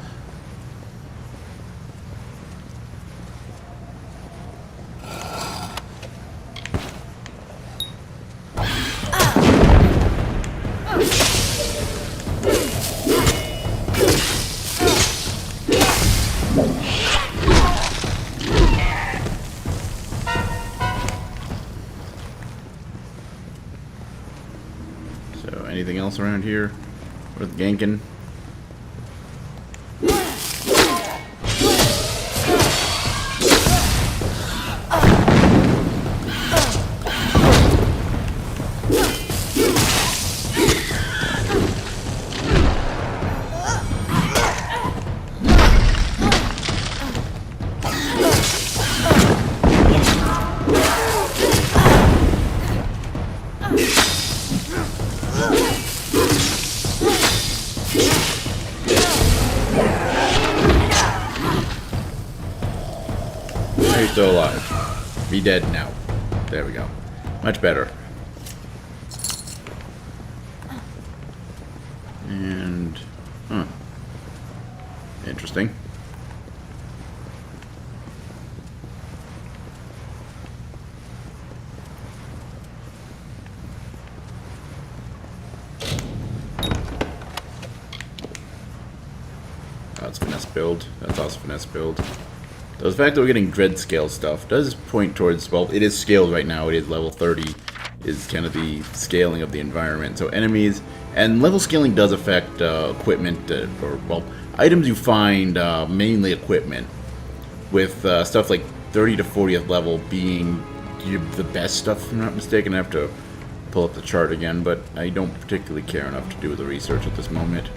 Anything else around here worth ganking? You're still alive. Be dead now. There we go. Much better. And... huh. Interesting. That's finesse build. That's also finesse build. So the fact that we're getting dread scale stuff does point towards, well, it is scaled right now. It is level 30, is kind of the scaling of the environment. So enemies, and level scaling does affect equipment, or, well, items you find, mainly equipment, with stuff like 30 to 40th level being the best stuff, if I'm not mistaken. I have to pull up the chart again, but I don't particularly care enough to do the research at this moment.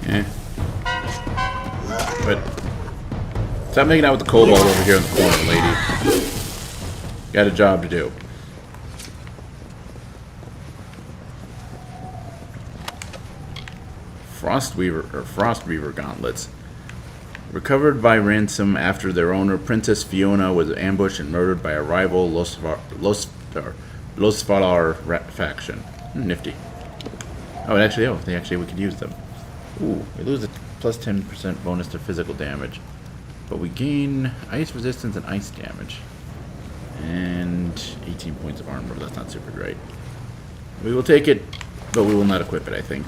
Eh. But stop making out with the kobold over here in the corner, lady. Got a job to do. Frostweaver gauntlets. Recovered by ransom after their owner, Princess Fiona, was ambushed and murdered by a rival Losvalar faction. Nifty. Oh, we could use them. Ooh, we lose a plus 10% bonus to physical damage. But we gain ice resistance and ice damage. And 18 points of armor. That's not super great. We will take it, but we will not equip it, I think.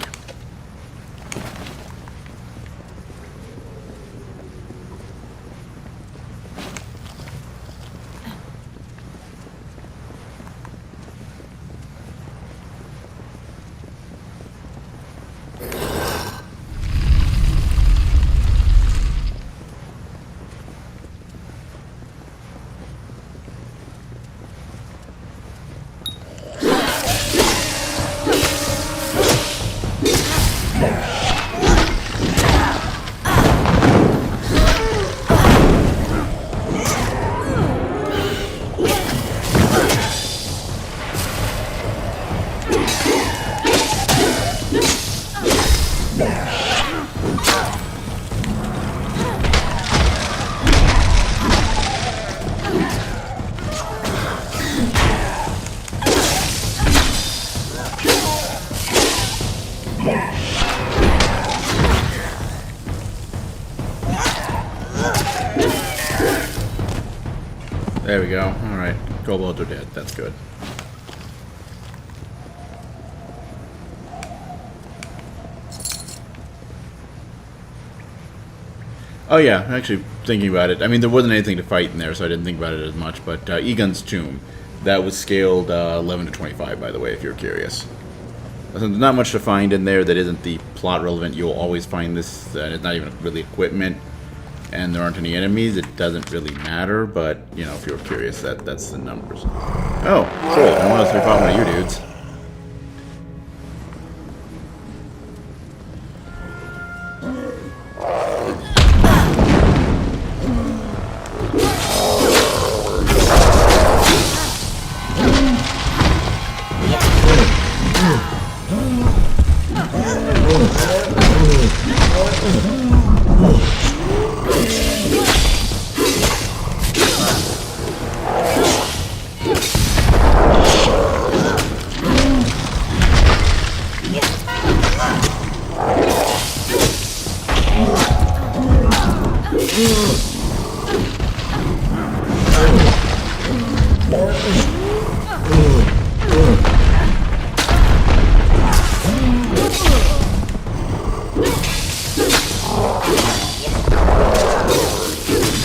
There we go. Alright. Kobolds are dead. That's good. Oh yeah, actually thinking about it. I mean, there wasn't anything to fight in there, so I didn't think about it as much. But Egon's Tomb, that was scaled 11 to 25, by the way, if you're curious. So there's not much to find in there that isn't the plot relevant. You'll always find this, and it's not even really equipment. And there aren't any enemies, it doesn't really matter, but, you know, if you're curious, that's the numbers. Oh, cool. I want us to fight one of you dudes.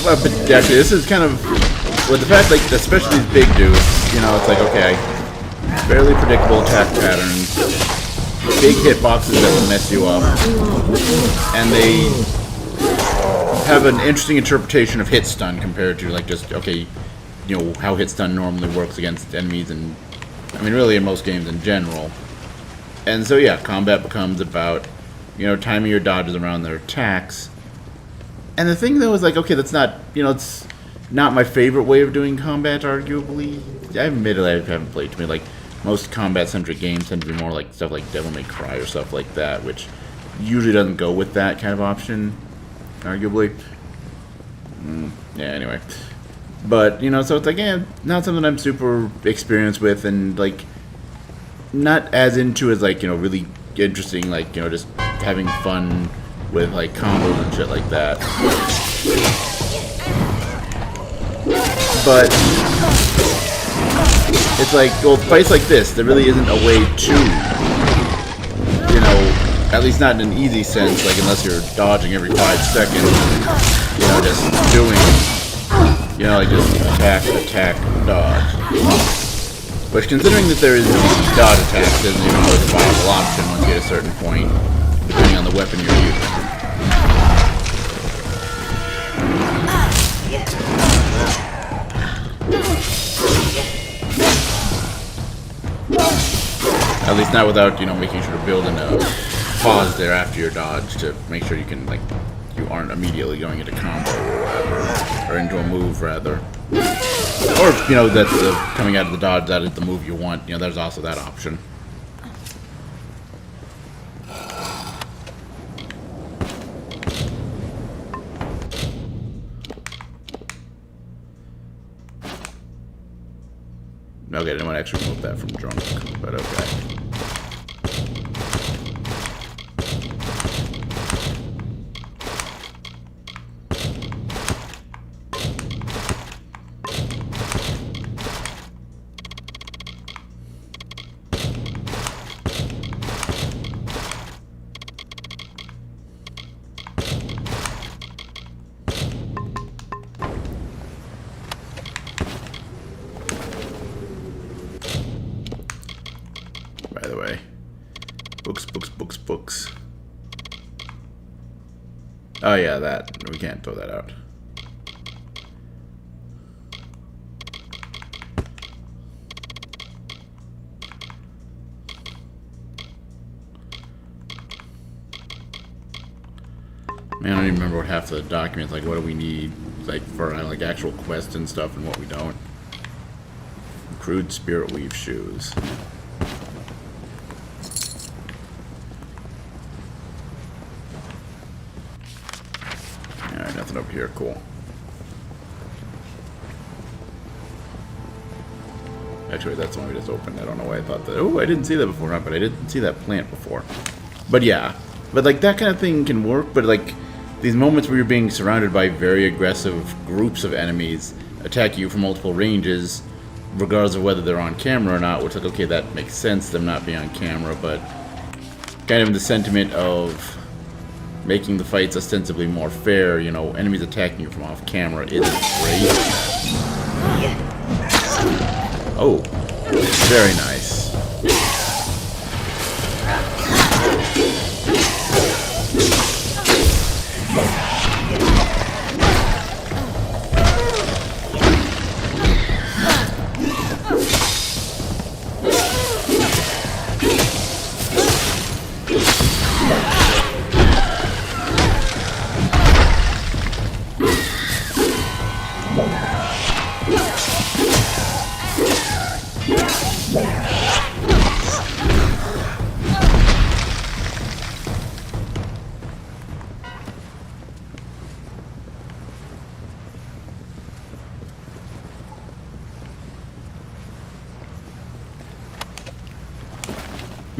But actually, this is kind of, with the fact, like, especially these big dudes, you know, it's like, okay, fairly predictable attack patterns, big hitboxes that will mess you up, and they have an interesting interpretation of hit stun compared to, like, just, okay, you know, how hit stun normally works against enemies, and, I mean, really in most games in general. And so, yeah, combat becomes about, you know, timing your dodges around their attacks. And the thing, though, is like, okay, that's not, you know, it's not my favorite way of doing combat, arguably. I admittedly, I haven't played too many, like, most combat-centric games tend to be more like stuff like Devil May Cry or stuff like that, which usually doesn't go with that kind of option, arguably. Yeah, anyway. But, you know, so it's like, yeah, not something I'm super experienced with, and, like, not as into as, like, you know, really interesting, like, you know, just having fun with, like, combos and shit like that. But it's like, well, fights like this, there really isn't a way to, you know, at least not in an easy sense, like, unless you're dodging every 5 seconds, you know, just doing, you know, like, just attack, dodge. Which, considering that there is dodge attacks, isn't even always a viable option once you get a certain point, depending on the weapon you're using. At least not without, you know, making sure to build in a pause there after your dodge to make sure you can, like, you aren't immediately going into combo or into a move, rather. Or, you know, that's coming out of the dodge, that is the move you want. You know, there's also that option. Okay, I didn't want to actually remove that from drunk, but okay. By the way, books. Oh yeah, that. We can't throw that out. Man, I don't even remember what half the documents, like what do we need, like for like actual quests and stuff and what we don't. Crude spirit weave shoes. Alright, nothing up here, cool. Actually, that's the one we just opened. I don't know why I thought that. Oh, I didn't see that before, but I didn't see that plant before. But yeah, but like that kind of thing can work, but like these moments where you're being surrounded by very aggressive groups of enemies attack you from multiple ranges, regardless of whether they're on camera or not, which, like, okay, that makes sense, them not being on camera, but kind of in the sentiment of making the fights ostensibly more fair, you know, enemies attacking you from off camera isn't great. Oh, very nice.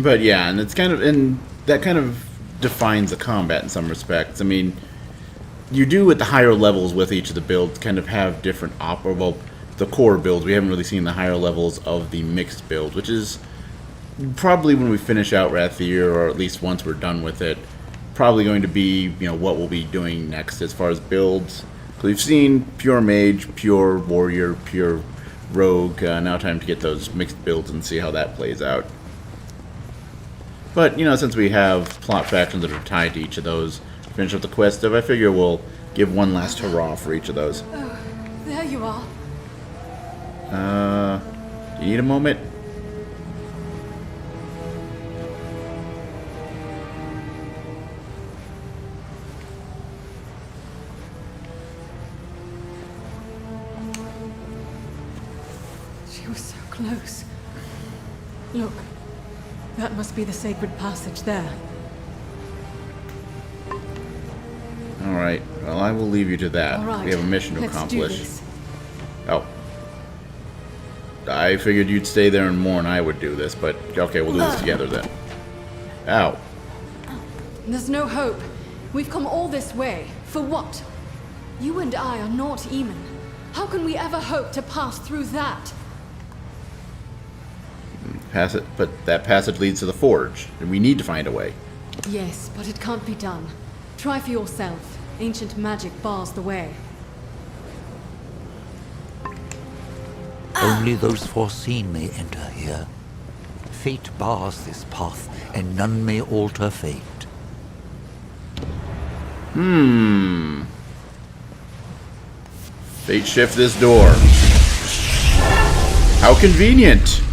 But yeah, and it's kind of, and that kind of defines the combat in some respects. I mean, you do at the higher levels with each of the builds kind of have different well, the core builds. We haven't really seen the higher levels of the mixed build, which is probably when we finish out Rathier, or at least once we're done with it, probably going to be, you know, what we'll be doing next as far as builds. So we've seen pure mage, pure warrior, pure rogue. Now time to get those mixed builds and see how that plays out. But, you know, since we have plot factions that are tied to each of those, finish up the quest of, I figure we'll give one last hurrah for each of those. Oh, there you are. Do you need a moment? She was so close. Look, that must be the sacred passage there. Alright, well, I will leave you to that. All right, we have a mission to let's accomplish. do this. Oh. I figured you'd stay there and mourn I would do this, but okay, we'll do this together then. Ow. There's no hope. We've come all this way. For what? You and I are not Eamon. How can we ever hope to pass through that? But that passage leads to the forge, and we need to find a way. Yes, but it can't be done. Try for yourself. Ancient magic bars the way. Only those foreseen may enter here. Fate bars this path, and none may alter fate. Fate shift this door. How convenient!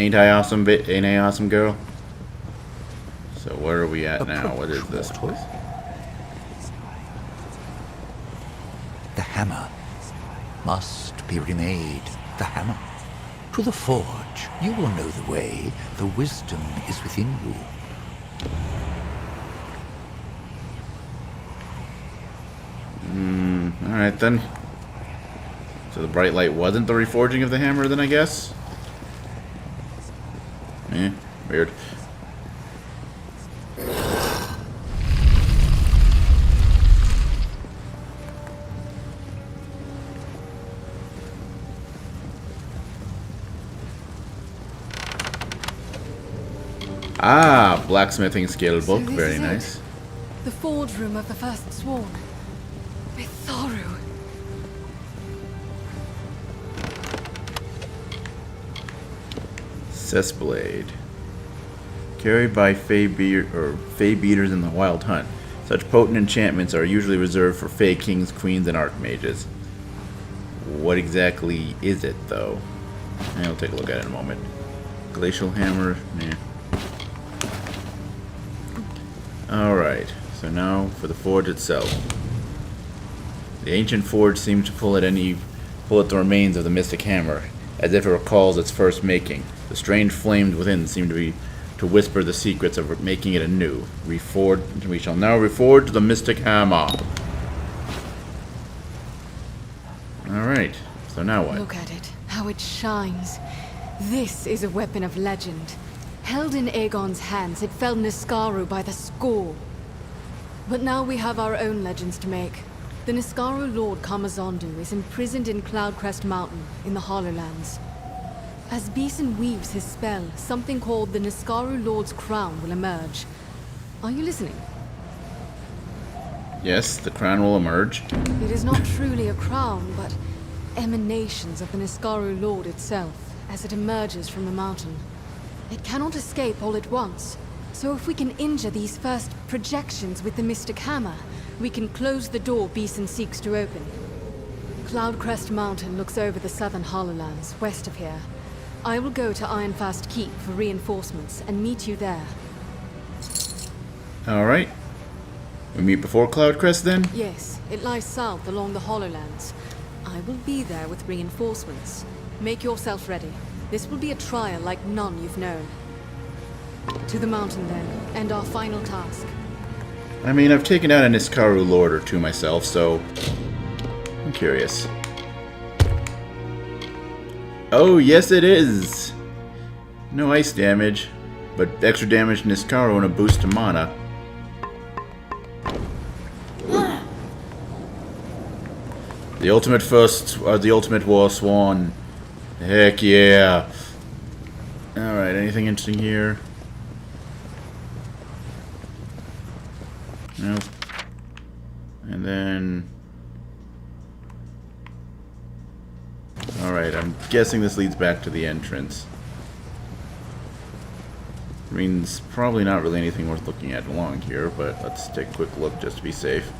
Ain't I awesome, ain't I awesome, girl? So where are we at now? What is this place? The hammer must be remade. The hammer. To the forge. You will know the way. The wisdom is within you. Alright then. So the bright light wasn't the reforging of the hammer then, I guess? Weird. Ah, blacksmithing skill book. So this Very is nice. it. The forge room of the first sworn. With Tharu. Cessblade. Carried by Fey beaters in the Wild Hunt. Such potent enchantments are usually reserved for Fey kings, queens, and archmages. What exactly is it, though? I'll take a look at it in a moment. Glacial hammer. Nah. Alright, so now for the forge itself. The ancient forge seems to pull at the remains of the mystic hammer, as if it recalls its first making. The strange flames within seem to whisper the secrets of making it anew. We shall now reforge the mystic hammer. Alright, so now what? Look at it, how it shines. This is a weapon of legend. Held in Aegon's hands, it felled Niskaru by the score. But now we have our own legends to make. The Niskaru Lord Kamazondu is imprisoned in Cloudcrest Mountain, in the Hollowlands. As Beeson weaves his spell, something called the Niskaru Lord's Crown will emerge. Are you listening? Yes, the crown will emerge. It is not truly a crown, but emanations of the Niskaru Lord itself, as it emerges from the mountain. It cannot escape all at once, so if we can injure these first projections with the Mystic Hammer, we can close the door Beeson seeks to open. Cloudcrest Mountain looks over the southern Hollowlands, west of here. I will go to Ironfast Keep for reinforcements and meet you there. Alright. We meet before Cloudcrest then? Yes, it lies south along the Hollowlands. I will be there with reinforcements. Make yourself ready. This will be a trial like none you've known. To the mountain then, and our final task. I mean, I've taken out a Niskaru Lord or two myself, so I'm curious. Oh, yes it is! No ice damage, but extra damage to Niskaru and a boost to mana. The ultimate the ultimate Warsworn. Heck yeah! Alright, anything interesting here? Nope. And then... Alright, I'm guessing this leads back to the entrance. I mean, it's probably not really anything worth looking at along here, but let's take a quick look just to be safe.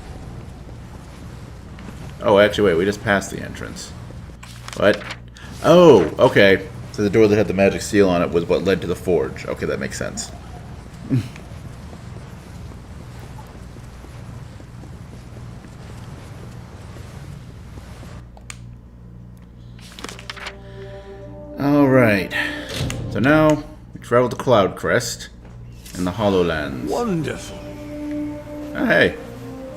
Oh, actually, wait, we just passed the entrance. What? Oh, okay. So the door that had the magic seal on it was what led to the forge. Okay, that makes sense. Alright. So now, we travel to Cloudcrest in the Hollowlands. Wonderful. Oh, hey.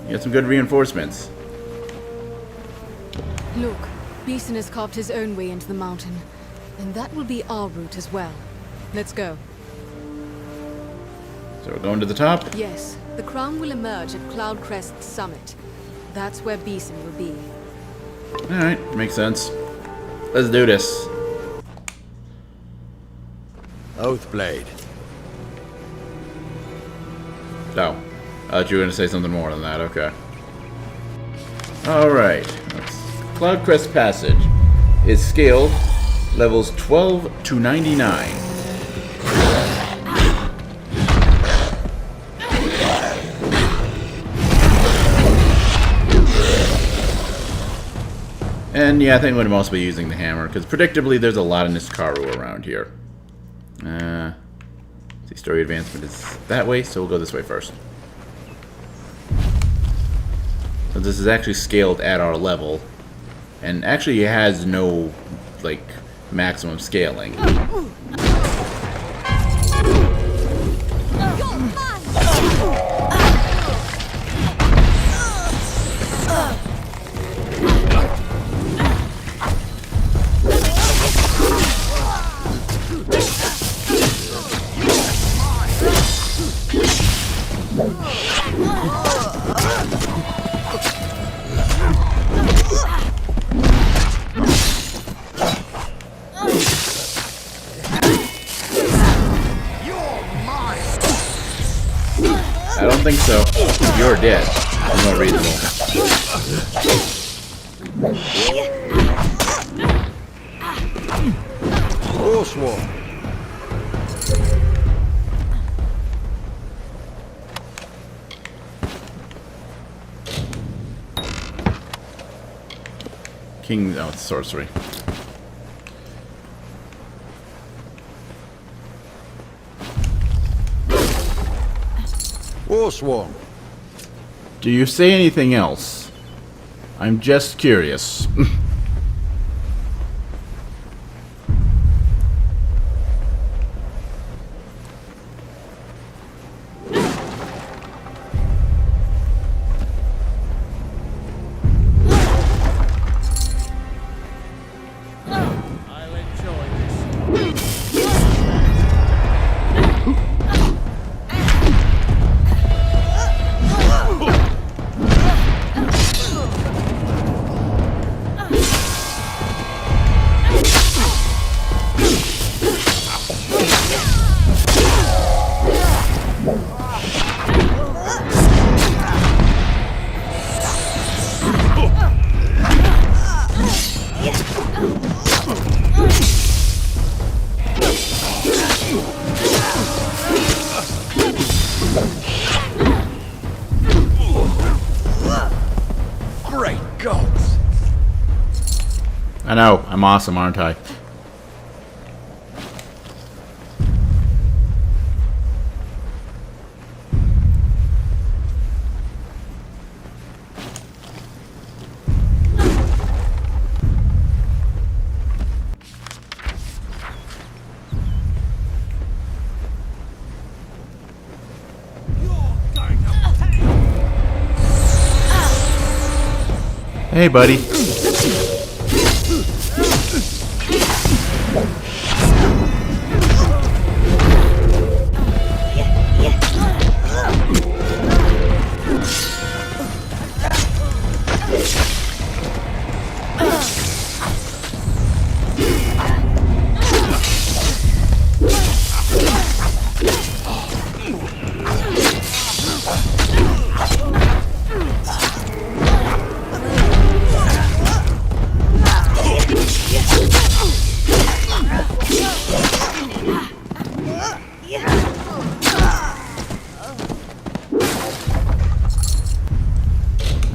You got some good reinforcements. Look, Beeson has carved his own way into the mountain. And that will be our route as well. Let's go. So we're going to the top? Yes, the crown will emerge at Cloudcrest's summit. That's where Beeson will be. Alright, makes sense. Let's do this. Oathblade. Oh. I thought you were going to say something more than that. Okay. Alright. Cloudcrest Passage is scaled levels 12 to 99. And yeah, I think I'm going to mostly be using the hammer, because predictably there's a lot of Niskaru around here. See, story advancement is that way, so we'll go this way first. So this is actually scaled at our level, and actually it has no, like, maximum scaling. I don't think so. You're dead. It's not reasonable. Warsworn. King. Oh, it's sorcery. Warsworn. Do you say anything else? I'm just curious. I'll enjoy this. Great gods! I know. I'm awesome, aren't I? Hey, buddy.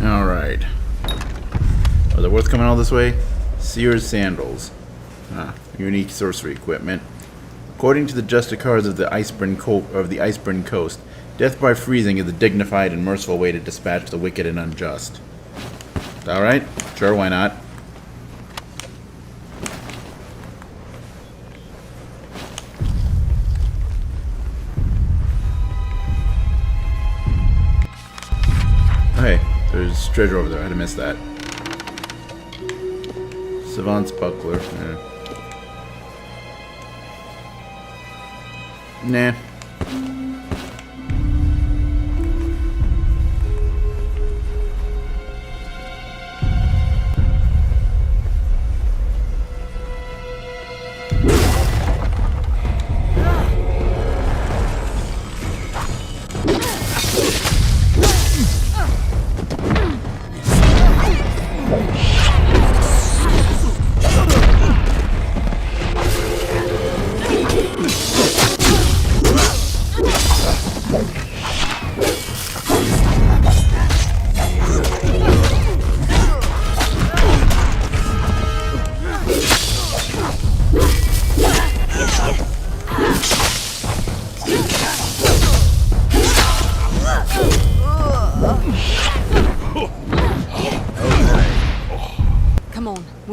Alright. Are they worth coming all this way? Seer's Sandals. Unique sorcery equipment. According to the Justicars of the Iceburn Coast, death by freezing is a dignified and merciful way to dispatch the wicked and unjust. Alright, sure, why not? Hey, there's treasure over there. I had to miss that. Savant's buckler. Nah.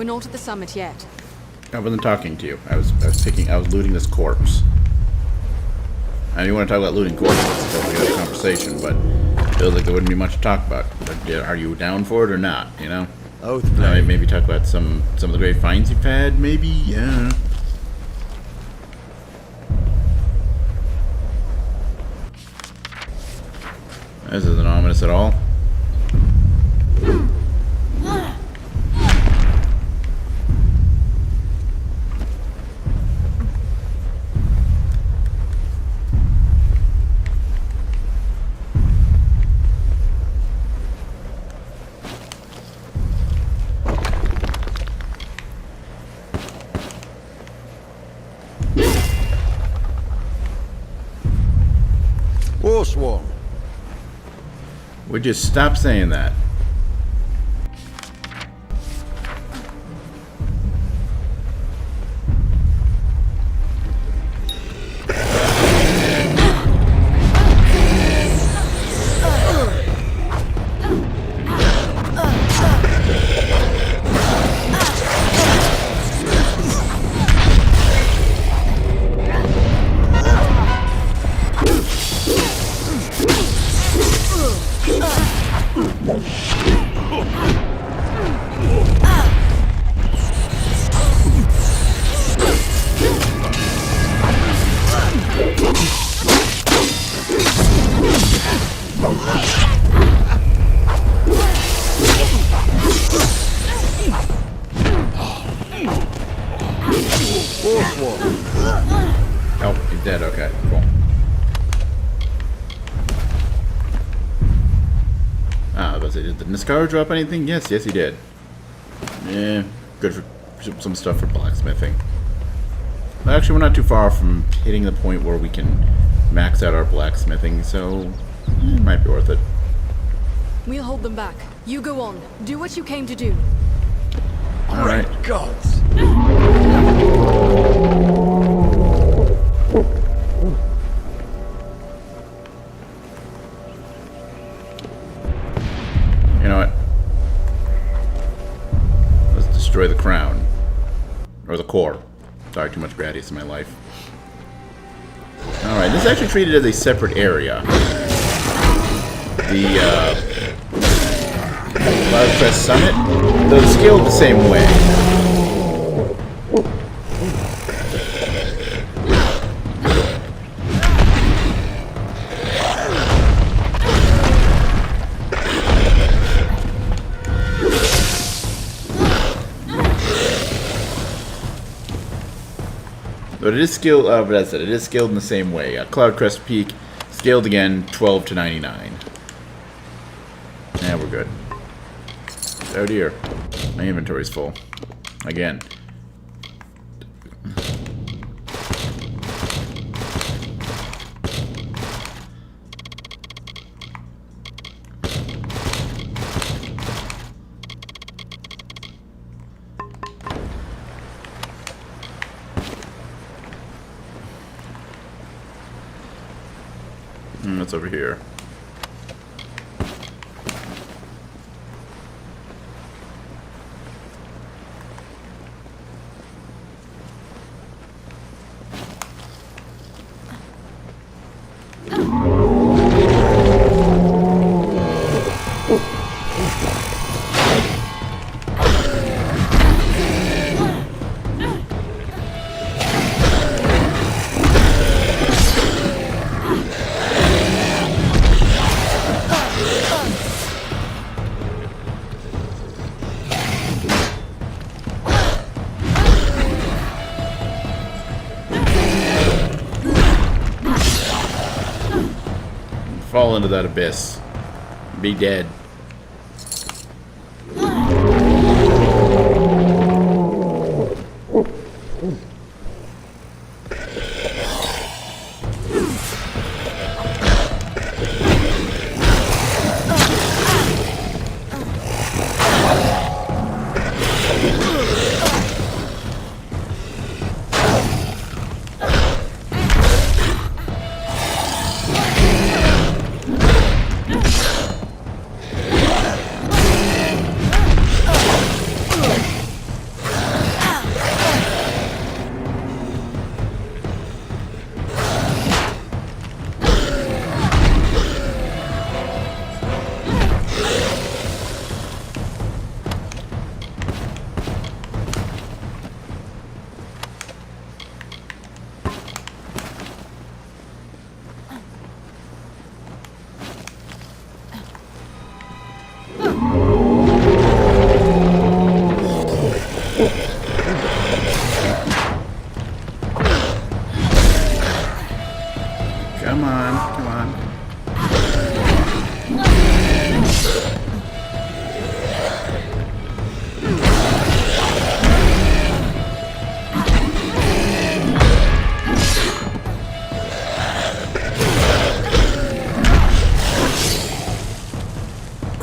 We're not at the summit yet. I wasn't talking to you. I was looting this corpse. I didn't want to talk about looting corpses. It's a totally other conversation, but it feels like there wouldn't be much to talk about. But, are you down for it or not? You know? Maybe talk about some of the great finds you've had. Maybe, yeah. This isn't ominous at all. Warsworn. Would you stop saying that? Oh, he's dead. Okay, cool. Ah, I was about to say, did the Niskar drop anything? Yes, he did. Yeah, good for some stuff for blacksmithing. Actually, we're not too far from hitting the point where we can max out our blacksmithing, so it might be worth it. We'll hold them back. You go on. Do what you came to do. All right. Gods. You know what? Let's destroy the crown. Or the core. Sorry, too much Gradius in my life. Alright, this is actually treated as a separate area. The, Cloud Crest Summit, though it's scaled the same way. But it is scaled, but that's it. It is scaled in the same way. Cloud Crest Peak, scaled again, 12 to 99. Yeah, we're good. Oh dear. My inventory's full. Again. What's over here? Fall into that abyss. Be dead.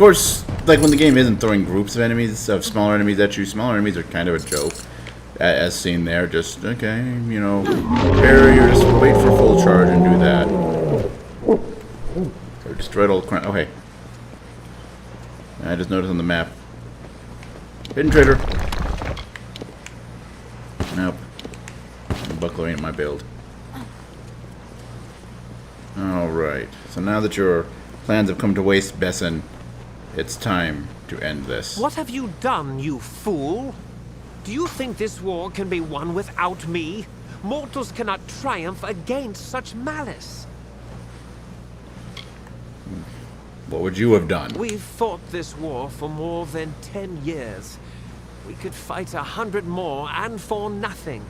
course, like when the game isn't throwing groups of enemies, of smaller enemies at you, smaller enemies are kind of a joke. As seen there, just, okay, you know, barriers, wait for full charge and do that. Or destroyed all the crap. Oh, hey. I just noticed on the map. Hidden traitor. Nope. Buckler ain't my build. Alright. So now that your plans have come to waste, Besson, it's time to end this. What have you done, you fool? Do you think this war can be won without me? Mortals cannot triumph against such malice. What would you have done? We've fought this war for more than 10 years. We could fight 100 more, and for nothing.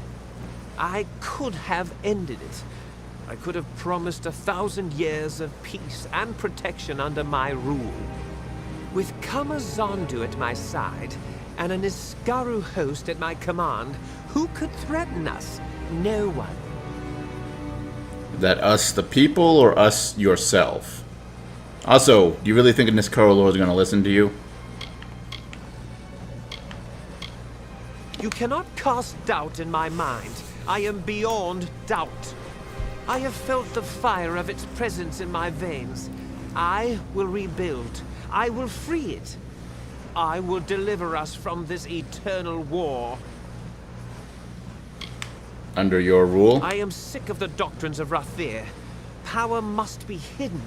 I could have ended it. I could have promised 1,000 years of peace and protection under my rule. With Kamazandu at my side, and an Iskaru host at my command, who could threaten us? No one. That us the people, or us yourself? Also, do you really think an Iskaru lord is going to listen to you? You cannot cast doubt in my mind. I am beyond doubt. I have felt the fire of its presence in my veins. I will rebuild. I will free it. I will deliver us from this eternal war. Under your rule? I am sick of the doctrines of Rathir. Power must be hidden,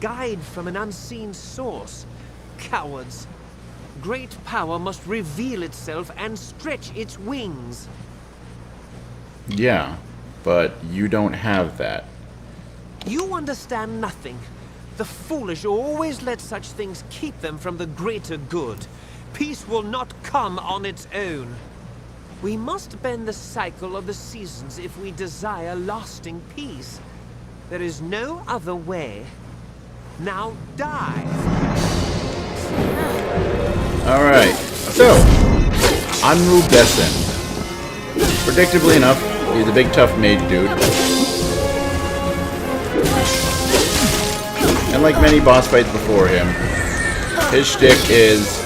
guide from an unseen source. Cowards. Great power must reveal itself and stretch its wings. Yeah, but you don't have that. You understand nothing. The foolish always let such things keep them from the greater good. Peace will not come on its own. We must bend the cycle of the seasons if we desire lasting peace. There is no other way. Now die. Alright, so, Anru Besson. Predictably enough, he's a big tough mage dude. And like many boss fights before him, his shtick is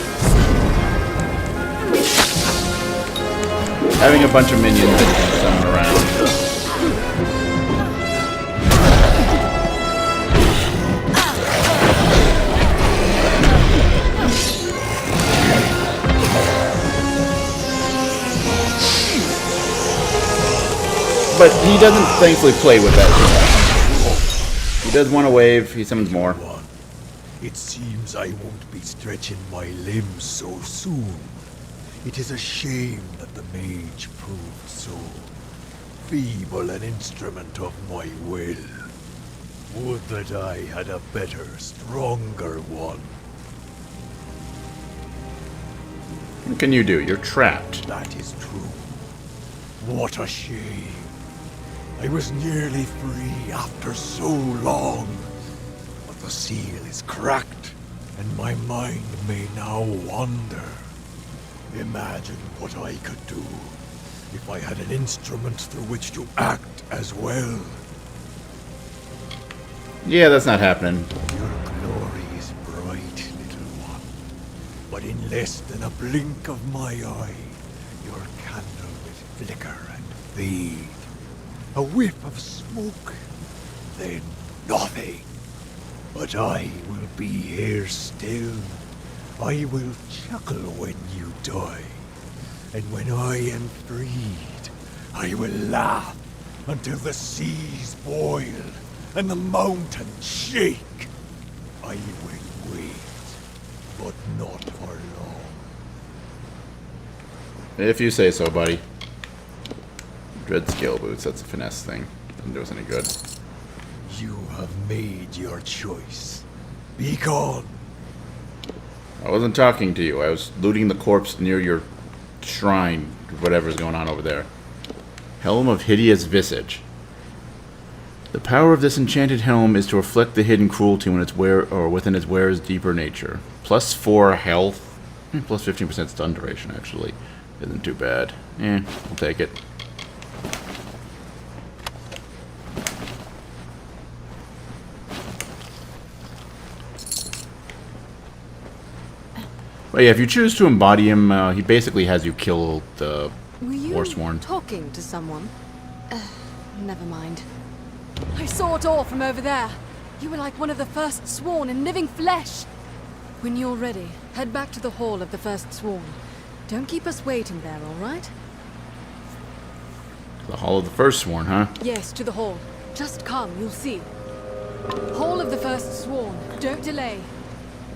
having a bunch of minions that he can summon around. But he doesn't thankfully play with that. He does want a wave, he summons more. It seems I won't be stretching my limbs so soon. It is a shame that the mage proved so feeble an instrument of my will. Would that I had a better, stronger one. What can you do? You're trapped. That is true. What a shame. I was nearly free after so long. But the seal is cracked, and my mind may now wander. Imagine what I could do if I had an instrument through which to act as well. Yeah, that's not happening. Your glory is bright, little one. But in less than a blink of my eye, your candle will flicker and fade. A whiff of smoke, then nothing. But I will be here still. I will chuckle when you die. And when I am freed, I will laugh until the seas boil and the mountains shake. I will wait, but not for long. If you say so, buddy. Dread skill boots, that's a finesse thing. Doesn't do us any good. You have made your choice. Be gone. I wasn't talking to you. I was looting the corpse near your shrine, whatever's going on over there. Helm of Hideous Visage. The power of this enchanted helm is to reflect the hidden cruelty when its within its wearer's deeper nature. Plus 4 health, plus 15% stun duration. Actually, isn't too bad. I'll take it. But yeah, if you choose to embody him, he basically has you kill the Were you Warsworn. talking to someone? Never mind. I saw it all from over there. You were like one of the first sworn in living flesh. When you're ready, head back to the Hall of the First Sworn. Don't keep us waiting there, all right? The Hall of the First Sworn, huh? Yes, to the Hall. Just come, you'll see. Hall of the First Sworn. Don't delay.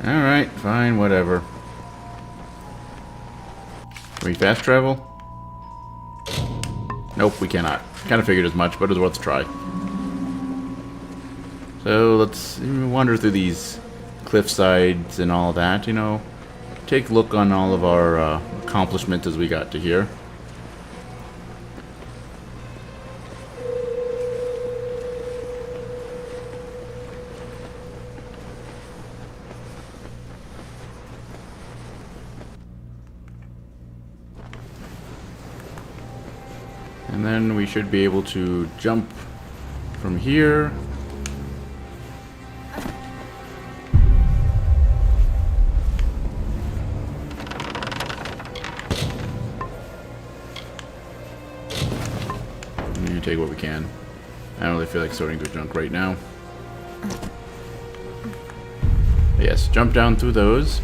Alright, fine, whatever. Can we fast travel? Nope, we cannot. Kind of figured as much, but it was worth a try. So let's wander through these cliff sides and all that, you know. Take a look on all of our accomplishments as we got to here. And then we should be able to jump from here. You take what we can. I don't really feel like sorting through junk right now. But yes, jump down through those.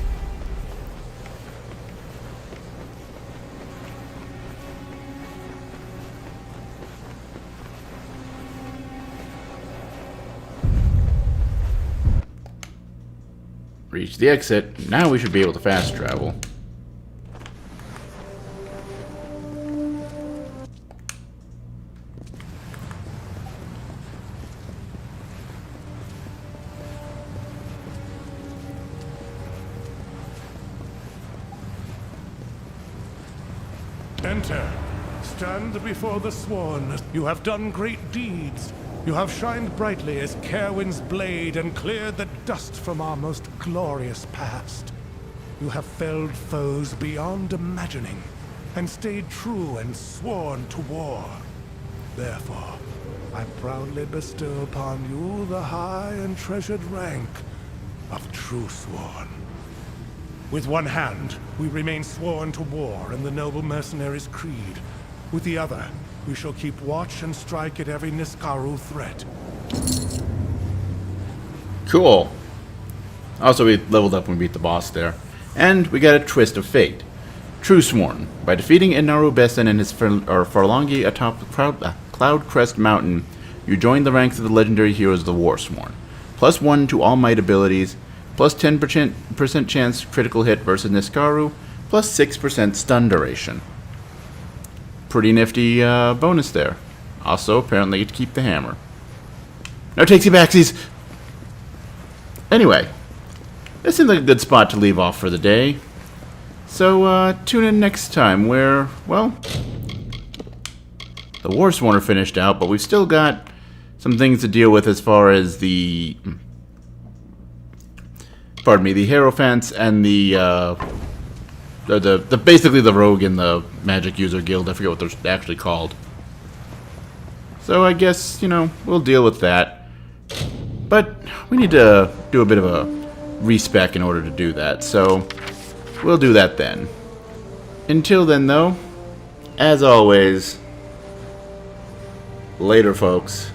Reach the exit. Now we should be able to fast travel. Enter. Stand before the Sworn. You have done great deeds. You have shined brightly as Caerwyn's blade and cleared the dust from our most glorious past. You have felled foes beyond imagining, and stayed true and sworn to war. Therefore, I proudly bestow upon you the high and treasured rank of True Sworn. With one hand, we remain sworn to war in the noble mercenary's creed. With the other, we shall keep watch and strike at every Niskaru threat. Cool. Also, we leveled up when we beat the boss there. And we got a twist of fate. True Sworn. By defeating Inaru Bessen and his Farlangi atop Cloud Crest Mountain, you join the ranks of the legendary heroes of the Warsworn. +1 to all might abilities, plus 10% chance critical hit versus Niskaru, plus 6% stun duration. Pretty nifty bonus there. Also, apparently, you get to keep the hammer. No takesy backsies! Anyway, this seems like a good spot to leave off for the day. So, tune in next time where, well, the Warsworn are finished out, but we've still got some things to deal with as far as the... Pardon me, the Hierophants and the basically the rogue and the magic user guild. I forget what they're actually called. So I guess, you know, we'll deal with that. But we need to do a bit of a respec in order to do that. So we'll do that then. Until then, though, as always, later, folks.